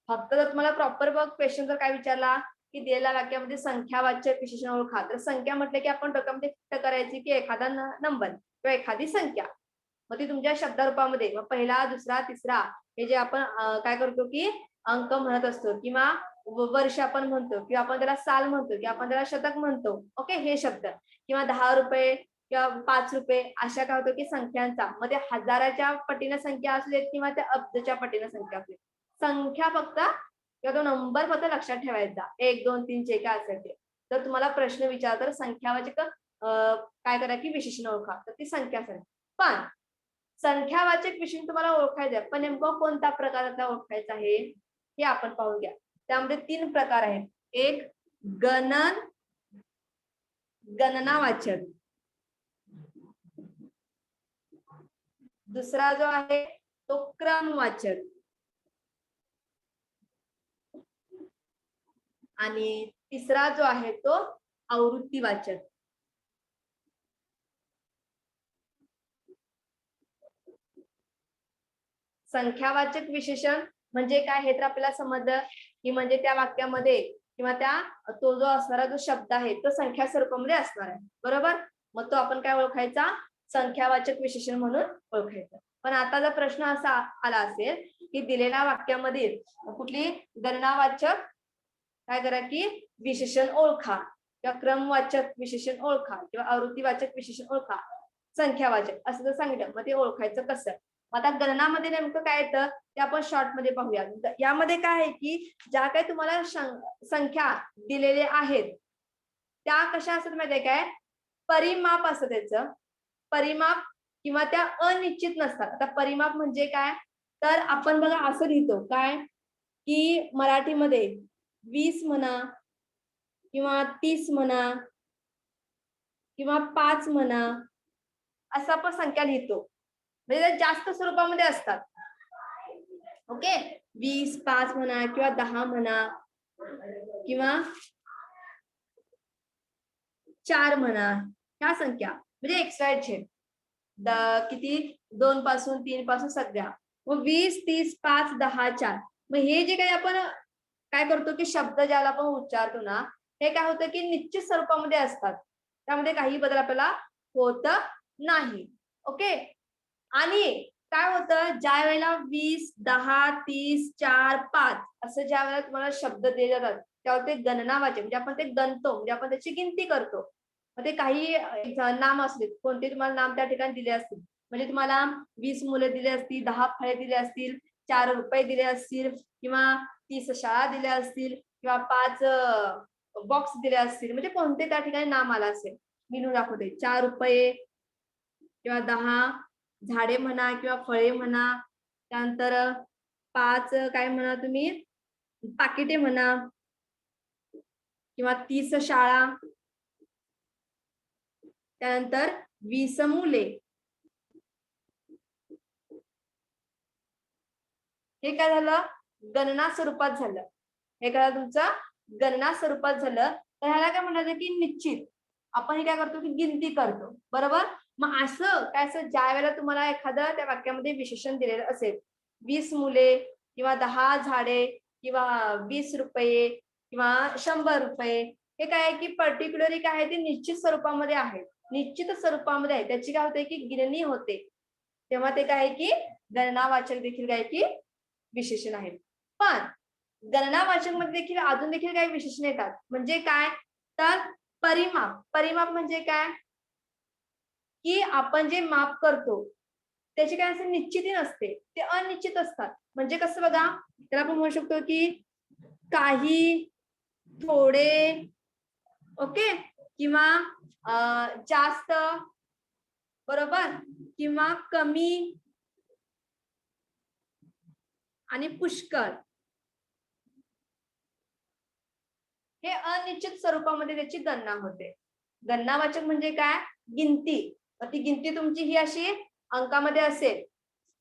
[SPEAKER 2] फक्त जर तुम्हाला प्रॉपर बघ क्वेश्चन जर काय विचारला की दिलेल्या वाक्यामध्ये संख्यावाचक विशेषण ओळखा, तर संख्या म्हटलं की आपण डोक्यामध्ये फिट करायची की एखादा नंबर किंवा एखादी संख्या, मग ती तुमच्या शब्दरूपामध्ये मग पहिला, दुसरा, तिसरा हे जे आपण काय करतो की अंक म्हणत असतो किंवा वर्ष आपण म्हणतो किंवा आपण त्याला साल म्हणतो किंवा आपण त्याला शतक म्हणतो. ओके, हे शब्द किंवा 10 रुपये किंवा 5 रुपये अशा काय होतं की संख्यांचा, मग ते हजाराच्या पटीने संख्या असू देत किंवा त्या अब्जच्या पटीने संख्या असू देत, संख्या फक्त किंवा तो नंबर फक्त लक्षात ठेवायचा 1 2 3 जे काय असेल ते. जर तुम्हाला प्रश्न विचारला तर संख्यावाचक काय करा की विशेषण ओळखा, तर ती संख्या असेल. पण संख्यावाचक विशेषण तुम्हाला ओळखायचं आहे, पण नेमकं कोणत्या प्रकारातला ओळखायचा आहे हे आपण पाहून घ्या. त्यामध्ये 3 प्रकार आहेत. एक गणनावाचक, दुसरा जो आहे तो क्रमवाचक आणि तिसरा जो आहे तो आवृत्तीवाचक. संख्यावाचक विशेषण म्हणजे काय हे तर आपल्याला समजलं की म्हणजे त्या वाक्यामध्ये किंवा त्या तो जो असणारा जो शब्द आहे तो संख्या स्वरूपामध्ये असणार आहे, बरोबर. मग तो आपण काय ओळखायचा, संख्यावाचक विशेषण म्हणून ओळखायचं. पण आता जर प्रश्न असा आला असेल की दिलेल्या वाक्यामध्ये कुठली गणनावाचक काय करा की विशेषण ओळखा किंवा क्रमवाचक विशेषण ओळखा किंवा आवृत्तीवाचक विशेषण ओळखा, संख्यावाचक असं जर सांगितलं, मग ते ओळखायचं कसं. आता गणनामध्ये नेमकं काय येतं ते आपण शॉर्ट मध्ये पाहूया. यामध्ये काय आहे की ज्या काही तुम्हाला संख्या दिलेल्या आहेत त्या कशा असतात माहितीये काय, परिमाप असतं त्याचं, परिमाप किंवा त्या अनिश्चित नसतात. आता परिमाप म्हणजे काय, तर आपण बघा असं लिहितो काय की मराठीमध्ये 20 म्हणा किंवा 30 म्हणा किंवा 5 म्हणा असं आपण संख्या लिहितो, म्हणजे जास्त स्वरूपामध्ये असतात. ओके, 20 5 म्हणा किंवा 10 म्हणा किंवा 4 म्हणा, ह्या संख्या म्हणजे XYZ किती 2 पासून 3 पासून सगळ्या. मग 20 30 5 10 4, मग हे जे काही आपण काय करतो की शब्द ज्याला आपण उच्चारतो ना, हे काय होतं की निश्चित स्वरूपामध्ये असतात, त्यामध्ये काही बदल आपल्याला होत नाही. ओके, आणि काय होतं ज्या वेळेला 20 10 30 4 5 असं ज्या वेळेला तुम्हाला शब्द दिले जातात त्यावर ते गणनावाचक म्हणजे आपण ते गणतो, म्हणजे आपण त्याची गिनती करतो. मग ते काही नाम असतील, कोणते तुम्हाला नाम त्या ठिकाणी दिले असतील, म्हणजे तुम्हाला 20 मुले दिले असतील, 10 फळे दिले असतील, 4 रुपये दिले असतील किंवा 30 शाळा दिल्या असतील किंवा 5 बॉक्स दिले असतील, म्हणजे कोणते त्या ठिकाणी नाम आला असेल मी लिहून दाखवते. 4 रुपये किंवा 10 झाडे म्हणा किंवा फळे म्हणा, त्यानंतर 5 काय म्हणा तुम्ही पाकिटे म्हणा किंवा 30 शाळा, त्यानंतर 20 मुले. हे काय झालं, गणना स्वरूपात झालं. हे काय तुमचं गणना स्वरूपात झालं. तर ह्याला काय म्हणायचं की निश्चित आपण हे काय करतो की गिनती करतो, बरोबर. मग असं काय असं ज्या वेळेला तुम्हाला एखादं त्या वाक्यामध्ये विशेषण दिलेलं असेल, 20 मुले किंवा 10 झाडे किंवा 20 रुपये किंवा 100 रुपये, हे काय आहे की पर्टिक्युलरली काय आहे ते निश्चित स्वरूपामध्ये आहे, निश्चित स्वरूपामध्ये आहे, त्याची काय होते की गिननी होते, तेव्हा ते काय आहे की गणनावाचक देखील काय की विशेषण आहे. पण गणनावाचक मध्ये देखील अजून देखील काही विशेषण येतात, म्हणजे काय तर परिमाप. परिमाप म्हणजे काय की आपण जे माप करतो त्याची काय असते, निश्चिती नसते, ते अनिश्चित असतात. म्हणजे कसं बघा, त्याला आपण म्हणू शकतो की काही, थोडे, ओके, किंवा जास्त, बरोबर, किंवा कमी आणि पुष्कळ. हे अनिश्चित स्वरूपामध्ये त्याची गणना होते. गणनावाचक म्हणजे काय, गिनती. ती गिनती तुमची ही अशी अंकामध्ये असेल,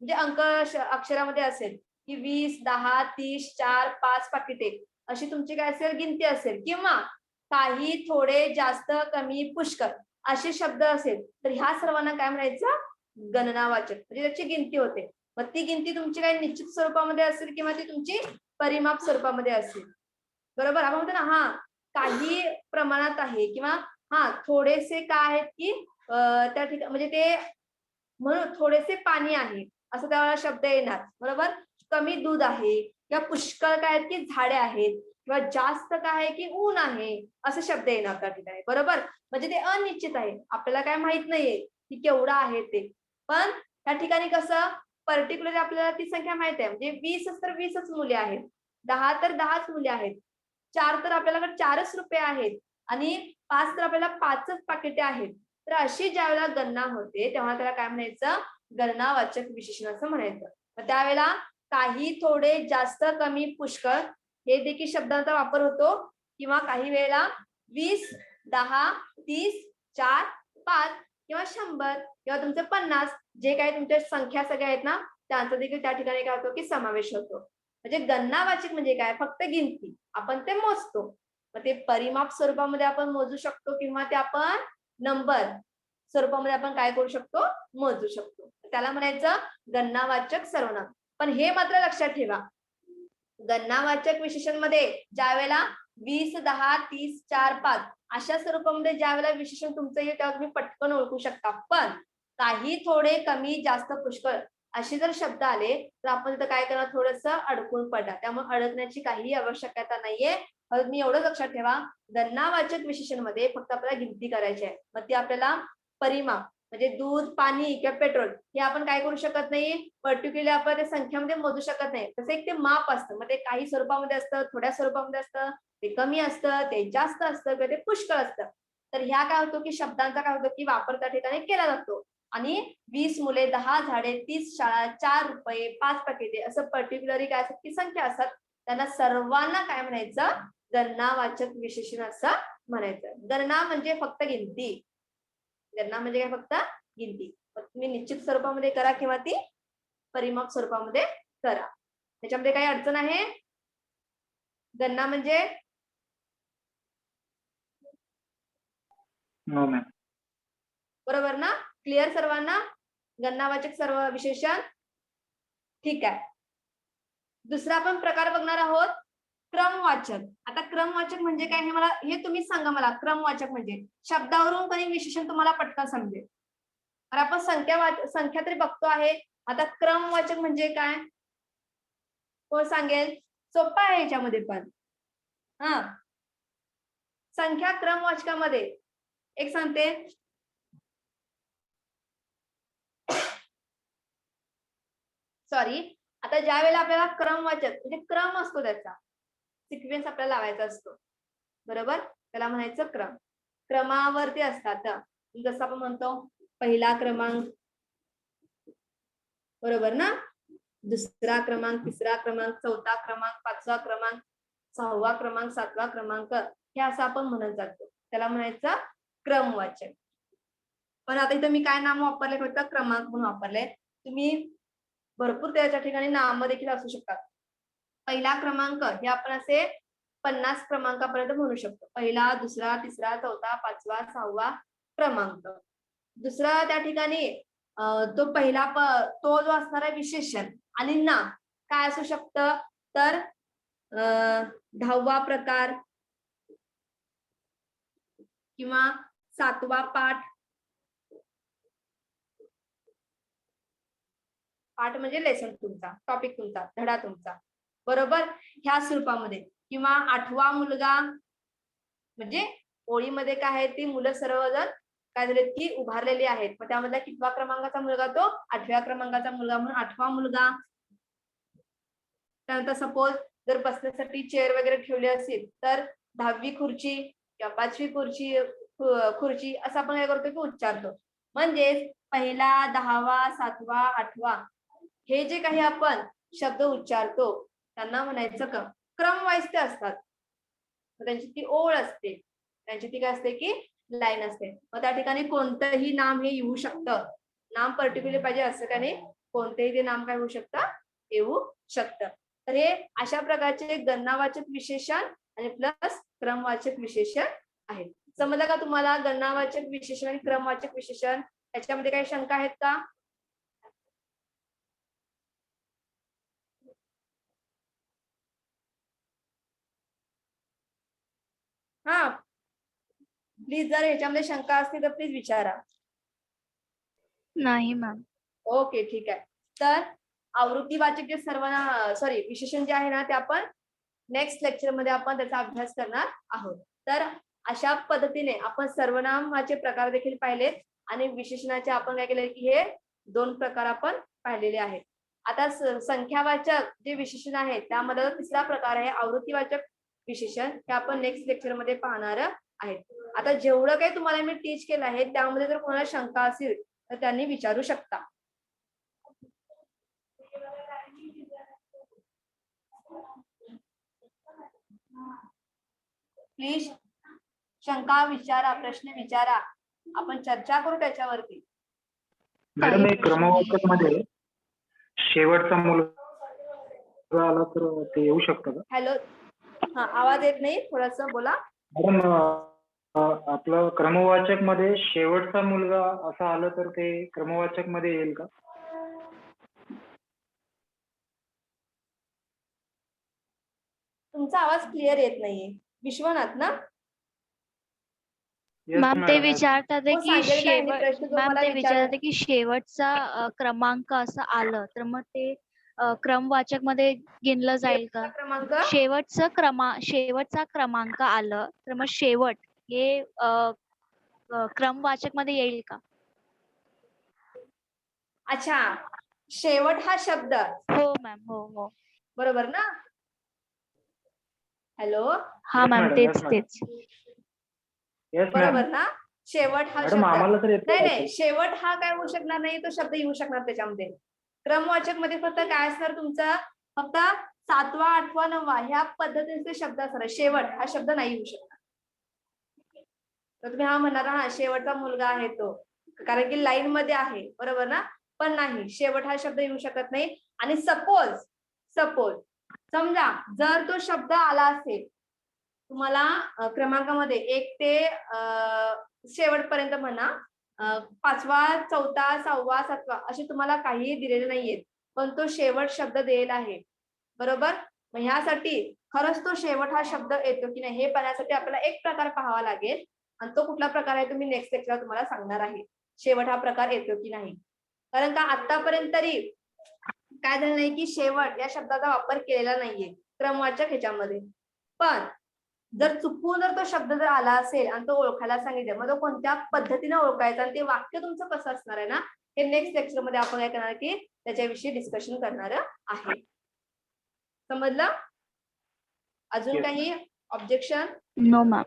[SPEAKER 2] म्हणजे अंक अक्षरामध्ये असेल की 20, 10, 30, 4, 5 पाकिटे अशी तुमची काय असेल, गिनती असेल, किंवा काही, थोडे, जास्त, कमी, पुष्कळ असे शब्द असेल, तर ह्या सर्वांना काय म्हणायचं, गणनावाचक, म्हणजे त्याची गिनती होते. मग ती गिनती तुमची काही निश्चित स्वरूपामध्ये असेल किंवा ती तुमची परिमाप स्वरूपामध्ये असेल. बरोबर, आपण म्हणतो ना, हा काही प्रमाणात आहे, किंवा हा थोडेसे काय आहेत की त्या ठिकाणी, म्हणजे ते म्हणून थोडेसे पाणी आहे असं त्यावेळेला शब्द येणार. बरोबर, कमी दूध आहे, किंवा पुष्कळ काय आहेत की झाडे आहेत, किंवा जास्त काय आहे की ऊन आहे, असे शब्द येणार त्या ठिकाणी. बरोबर, म्हणजे ते अनिश्चित आहे, आपल्याला काय माहित नाहीये की केवढं आहे ते. पण त्या ठिकाणी कसं, पर्टिक्युलर आपल्याला ती संख्या माहित आहे, म्हणजे 20 तर 20च मुले आहेत, 10 तर 10च मुले आहेत, 4 तर आपल्याला 4च रुपये आहेत, आणि 5 तर आपल्याला 5च पाकिटे आहेत. तर अशी ज्यावेळेला गणना होते तेव्हा त्याला काय म्हणायचं, गणनावाचक विशेषण असं म्हणायचं. मग त्यावेळेला काही, थोडे, जास्त, कमी, पुष्कळ हे देखील शब्दांचा वापर होतो, किंवा काही वेळेला 20, 10, 30, 4, 5 किंवा 100 किंवा तुमचं 50, जे काही तुमच्या संख्या सगळ्या आहेत ना, त्यांचा देखील त्या ठिकाणी काय होतो की समावेश होतो. म्हणजे गणनावाचक म्हणजे काय, फक्त गिनती, आपण ते मोजतो. मग ते परिमाप स्वरूपामध्ये आपण मोजू शकतो, किंवा ते आपण नंबर स्वरूपामध्ये आपण काय करू शकतो, मोजू शकतो. त्याला म्हणायचं गणनावाचक सर्वनाम. पण हे मात्र लक्षात ठेवा, गणनावाचक विशेषण मध्ये ज्या वेळेला 20, 10, 30, 4, 5 अशा स्वरूपामध्ये ज्या वेळेला विशेषण तुमचं येईल तेव्हा तुम्ही पटकन ओळखू शकता. पण काही, थोडे, कमी, जास्त, पुष्कळ असे जर शब्द आले तर आपण तिथं काय करणार, थोडस अडकून पडणार. त्यामुळे अडकण्याची काहीही आवश्यकता नाहीये. मी एवढं लक्षात ठेवा, गणनावाचक विशेषण मध्ये फक्त आपल्याला गिनती करायची आहे. मग ती आपल्याला परिमाप, म्हणजे दूध, पाणी किंवा पेट्रोल हे आपण काय करू शकत नाही, पर्टिक्युलर आपण ते संख्यामध्ये मोजू शकत नाही. तसं एक ते माप असतं, मग ते काही स्वरूपामध्ये असतं, थोड्या स्वरूपामध्ये असतं, ते कमी असतं, ते जास्त असतं, किंवा ते पुष्कळ असतं. तर ह्या काय होतो की शब्दांचा काय होतो की वापर त्या ठिकाणी केला जातो. आणि 20 मुले, 10 झाडे, 30 शाळा, 4 रुपये, 5 पाकिटे असं पर्टिक्युलरी काय असतात की संख्या असतात, त्यांना सर्वांना काय म्हणायचं, गणनावाचक विशेषण असं म्हणायचं. गणना म्हणजे फक्त गिनती, गणना म्हणजे काय, फक्त गिनती. तुम्ही निश्चित स्वरूपामध्ये करा किंवा ती परिमाप स्वरूपामध्ये करा, त्याच्यामध्ये काही अडचण आहे. गणना म्हणजे
[SPEAKER 1] नो मॅम.
[SPEAKER 2] बरोबर ना, क्लिअर सर्वांना, गणनावाचक सर्व विशेषण. ठीक आहे, दुसरा आपण प्रकार बघणार आहोत, क्रमवाचक. आता क्रमवाचक म्हणजे काय, हे मला, हे तुम्हीच सांगा मला, क्रमवाचक म्हणजे शब्दावरून काही विशेषण तुम्हाला पटकन समजेल. तर आपण संख्या तरी बघतो आहे, आता क्रमवाचक म्हणजे काय, कोण सांगेल, सोपं आहे याच्यामध्ये पण. हा, संख्या क्रमवाचकामध्ये एक सांगते, सॉरी, आता ज्या वेळेला आपल्याला क्रमवाचक म्हणजे क्रम असतो, त्याचा सिक्वेन्स आपल्याला लावायचा असतो, बरोबर, त्याला म्हणायचं क्रम. क्रमावरती असतात, जसं आपण म्हणतो पहिला क्रमांक, बरोबर ना, दुसरा क्रमांक, तिसरा क्रमांक, चौथा क्रमांक, पाचवा क्रमांक, 6वा क्रमांक, 7वा क्रमांक, हे असं आपण म्हणत जातो, त्याला म्हणायचं क्रमवाचक. पण आता इथं मी काय नाम वापरले, फक्त क्रमांक म्हणून वापरले. तुम्ही भरपूर त्याच्या ठिकाणी नाम देखील असू शकतात. पहिला क्रमांक हे आपण असे 50 क्रमांकापर्यंत म्हणू शकतो. पहिला, दुसरा, तिसरा, चौथा, पाचवा, 6वा क्रमांक. दुसरा त्या ठिकाणी तो पहिला तो जो असणारा विशेषण आणि नाम काय असू शकतं, तर 10वा प्रकार किंवा 7वा पाठ. पाठ म्हणजे लेसन तुमचा, टॉपिक तुमचा, धडा तुमचा, बरोबर, ह्या स्वरूपामध्ये. किंवा 8वा मुलगा, म्हणजे ओळीमध्ये काय आहे, ती मुलं सर्वजण काय झालेत की उभारलेले आहेत. मग त्यामधला कितवा क्रमांकाचा मुलगा तो 8व्या क्रमांकाचा मुलगा म्हणून 8वा मुलगा. त्यानंतर सपोज जर बसण्यासाठी चेअर वगैरे ठेवली असेल तर 10वी खुर्ची किंवा 5वी खुर्ची असं आपण काय करतो की उच्चारतो. म्हणजेच पहिला, 10वा, 7वा, 8वा हे जे काही आपण शब्द उच्चारतो त्यांना म्हणायचं क्रम वाईज ते असतात. त्यांची ती ओळ असते, त्यांची ती काय असते की लाईन असते. मग त्या ठिकाणी कोणतंही नाम हे येऊ शकतं. नाम पर्टिक्युलर पाहिजे असं का नाही, कोणतेही ते नाम काय होऊ शकतं, येऊ शकतं. तर हे अशा प्रकारचे गणनावाचक विशेषण आणि प्लस क्रमवाचक विशेषण आहेत. समजलं का तुम्हाला गणनावाचक विशेषण आणि क्रमवाचक विशेषण याच्यामध्ये काही शंका आहेत का? हा प्लीज जर ह्याच्यामध्ये शंका असतील तर प्लीज विचारा.
[SPEAKER 3] नाही मॅम.
[SPEAKER 2] ओके ठीक आहे. तर आवृत्तीवाचक जे विशेषण जे आहे ना ते आपण नेक्स्ट लेक्चर मध्ये आपण त्याचा अभ्यास करणार आहोत. तर अशा पद्धतीने आपण सर्वनामाचे प्रकार देखील पाहिलेत आणि विशेषणाचे आपण काय केले की हे 2 प्रकार आपण पाहिलेले आहेत. आता संख्यावाचक जे विशेषण आहे त्यामध्ये तिसरा प्रकार आहे आवृत्तीवाचक विशेषण. हे आपण नेक्स्ट लेक्चर मध्ये पाहणार आहेत. आता जेवढं काही तुम्हाला मी टीच केलं आहे त्यामध्ये जर कोणाला शंका असेल तर त्यांनी विचारू शकता. प्लीज शंका विचारा, प्रश्न विचारा, आपण चर्चा करू त्याच्यावरती.
[SPEAKER 4] मॅडम एक क्रमवाचक मध्ये शेवटचा मुलगा आला तर ते येऊ शकतं का?
[SPEAKER 2] हॅलो, हा आवाज येत नाही, थोडस बोला.
[SPEAKER 4] मॅडम आपलं क्रमवाचक मध्ये शेवटचा मुलगा असं आलं तर ते क्रमवाचक मध्ये येईल का?
[SPEAKER 2] तुमचा आवाज क्लिअर येत नाहीये. विश्वनाथ ना?
[SPEAKER 4] Yes,
[SPEAKER 3] मॅम ते
[SPEAKER 4] madam.
[SPEAKER 3] विचारतात
[SPEAKER 2] हो,
[SPEAKER 3] की
[SPEAKER 2] सांगेल का यांनी प्रश्न जो
[SPEAKER 3] मॅम
[SPEAKER 2] मला
[SPEAKER 3] ते
[SPEAKER 2] विचारला?
[SPEAKER 3] विचारतात की शेवटचा क्रमांक असं आलं तर मग ते क्रमवाचक मध्ये गिनलं जाईल का?
[SPEAKER 2] क्रमांक
[SPEAKER 3] शेवटचा क्रमांक आलं तर मग शेवट हे क्रमवाचक मध्ये येईल का?
[SPEAKER 2] अच्छा, शेवट हा शब्द
[SPEAKER 3] हो मॅम. हो.
[SPEAKER 2] बरोबर ना? हॅलो,
[SPEAKER 3] हा
[SPEAKER 4] Yes,
[SPEAKER 3] मॅम
[SPEAKER 4] madam.
[SPEAKER 3] तेच
[SPEAKER 4] Yes, madam.
[SPEAKER 3] तेच.
[SPEAKER 4] Yes, ma'am.
[SPEAKER 2] बरोबर ना? शेवट हा
[SPEAKER 4] मॅडम
[SPEAKER 2] शब्द
[SPEAKER 4] आम्हाला तर येतो
[SPEAKER 2] नाही, शेवट हा काय होऊ शकणार नाही, तो शब्द येऊ शकणार त्याच्यामध्ये. क्रमवाचक मध्ये फक्त काय असणार तुमचा, फक्त 7वा, 8वा, 9वा ह्या पद्धतीचे शब्द असणार. शेवट हा शब्द नाही येऊ शकणार. तर तुम्ही हा म्हणणार हा शेवटचा मुलगा आहे तो, कारण की लाईन मध्ये आहे, बरोबर ना? पण नाही, शेवट हा शब्द येऊ शकत नाही. आणि सपोज समजा जर तो शब्द आला असेल तुम्हाला क्रमांकामध्ये 1 ते शेवटपर्यंत म्हणा, 5वा, 4था, 6वा, 7वा असे तुम्हाला काहीही दिलेले नाहीयेत, पण तो शेवट शब्द दिलेला आहे, बरोबर? मग ह्यासाठी खरंच तो शेवट हा शब्द येतो की नाही हे पाहण्यासाठी आपल्याला एक प्रकार पाहावा लागेल, आणि तो कुठला प्रकार आहे तुम्ही नेक्स्ट लेक्चरला तुम्हाला सांगणार आहे. शेवट हा प्रकार येतो की नाही, कारण का आतापर्यंत तरी काय झालं नाही की शेवट या शब्दाचा वापर केलेला नाहीये क्रमवाचक ह्याच्यामध्ये. पण जर चुकून तो शब्द जर आला असेल आणि तो ओळखायला सांगितलं, मग तो कोणत्या पद्धतीने ओळखायचा आणि ते वाक्य तुमचं कसं असणार आहे ना, हे नेक्स्ट लेक्चर मध्ये आपण काय करणार की त्याच्याविषयी डिस्कशन करणार आहे. समजलं? अजून
[SPEAKER 4] Yes.
[SPEAKER 2] काही ऑब्जेक्शन?
[SPEAKER 3] No ma'am.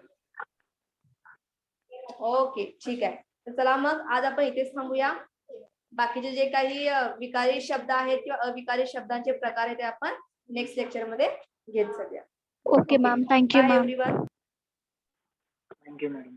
[SPEAKER 2] ओके ठीक आहे. तर चला मग आज आपण इथेच थांबूया. बाकीचे जे काही विकारी शब्द आहेत किंवा अविकारी शब्दांचे प्रकार आहेत ते आपण नेक्स्ट लेक्चर मध्ये घेत जाऊया.
[SPEAKER 3] Okay ma'am. Thank you
[SPEAKER 2] bye
[SPEAKER 3] ma'am.
[SPEAKER 2] Everyone.
[SPEAKER 4] Thank you madam.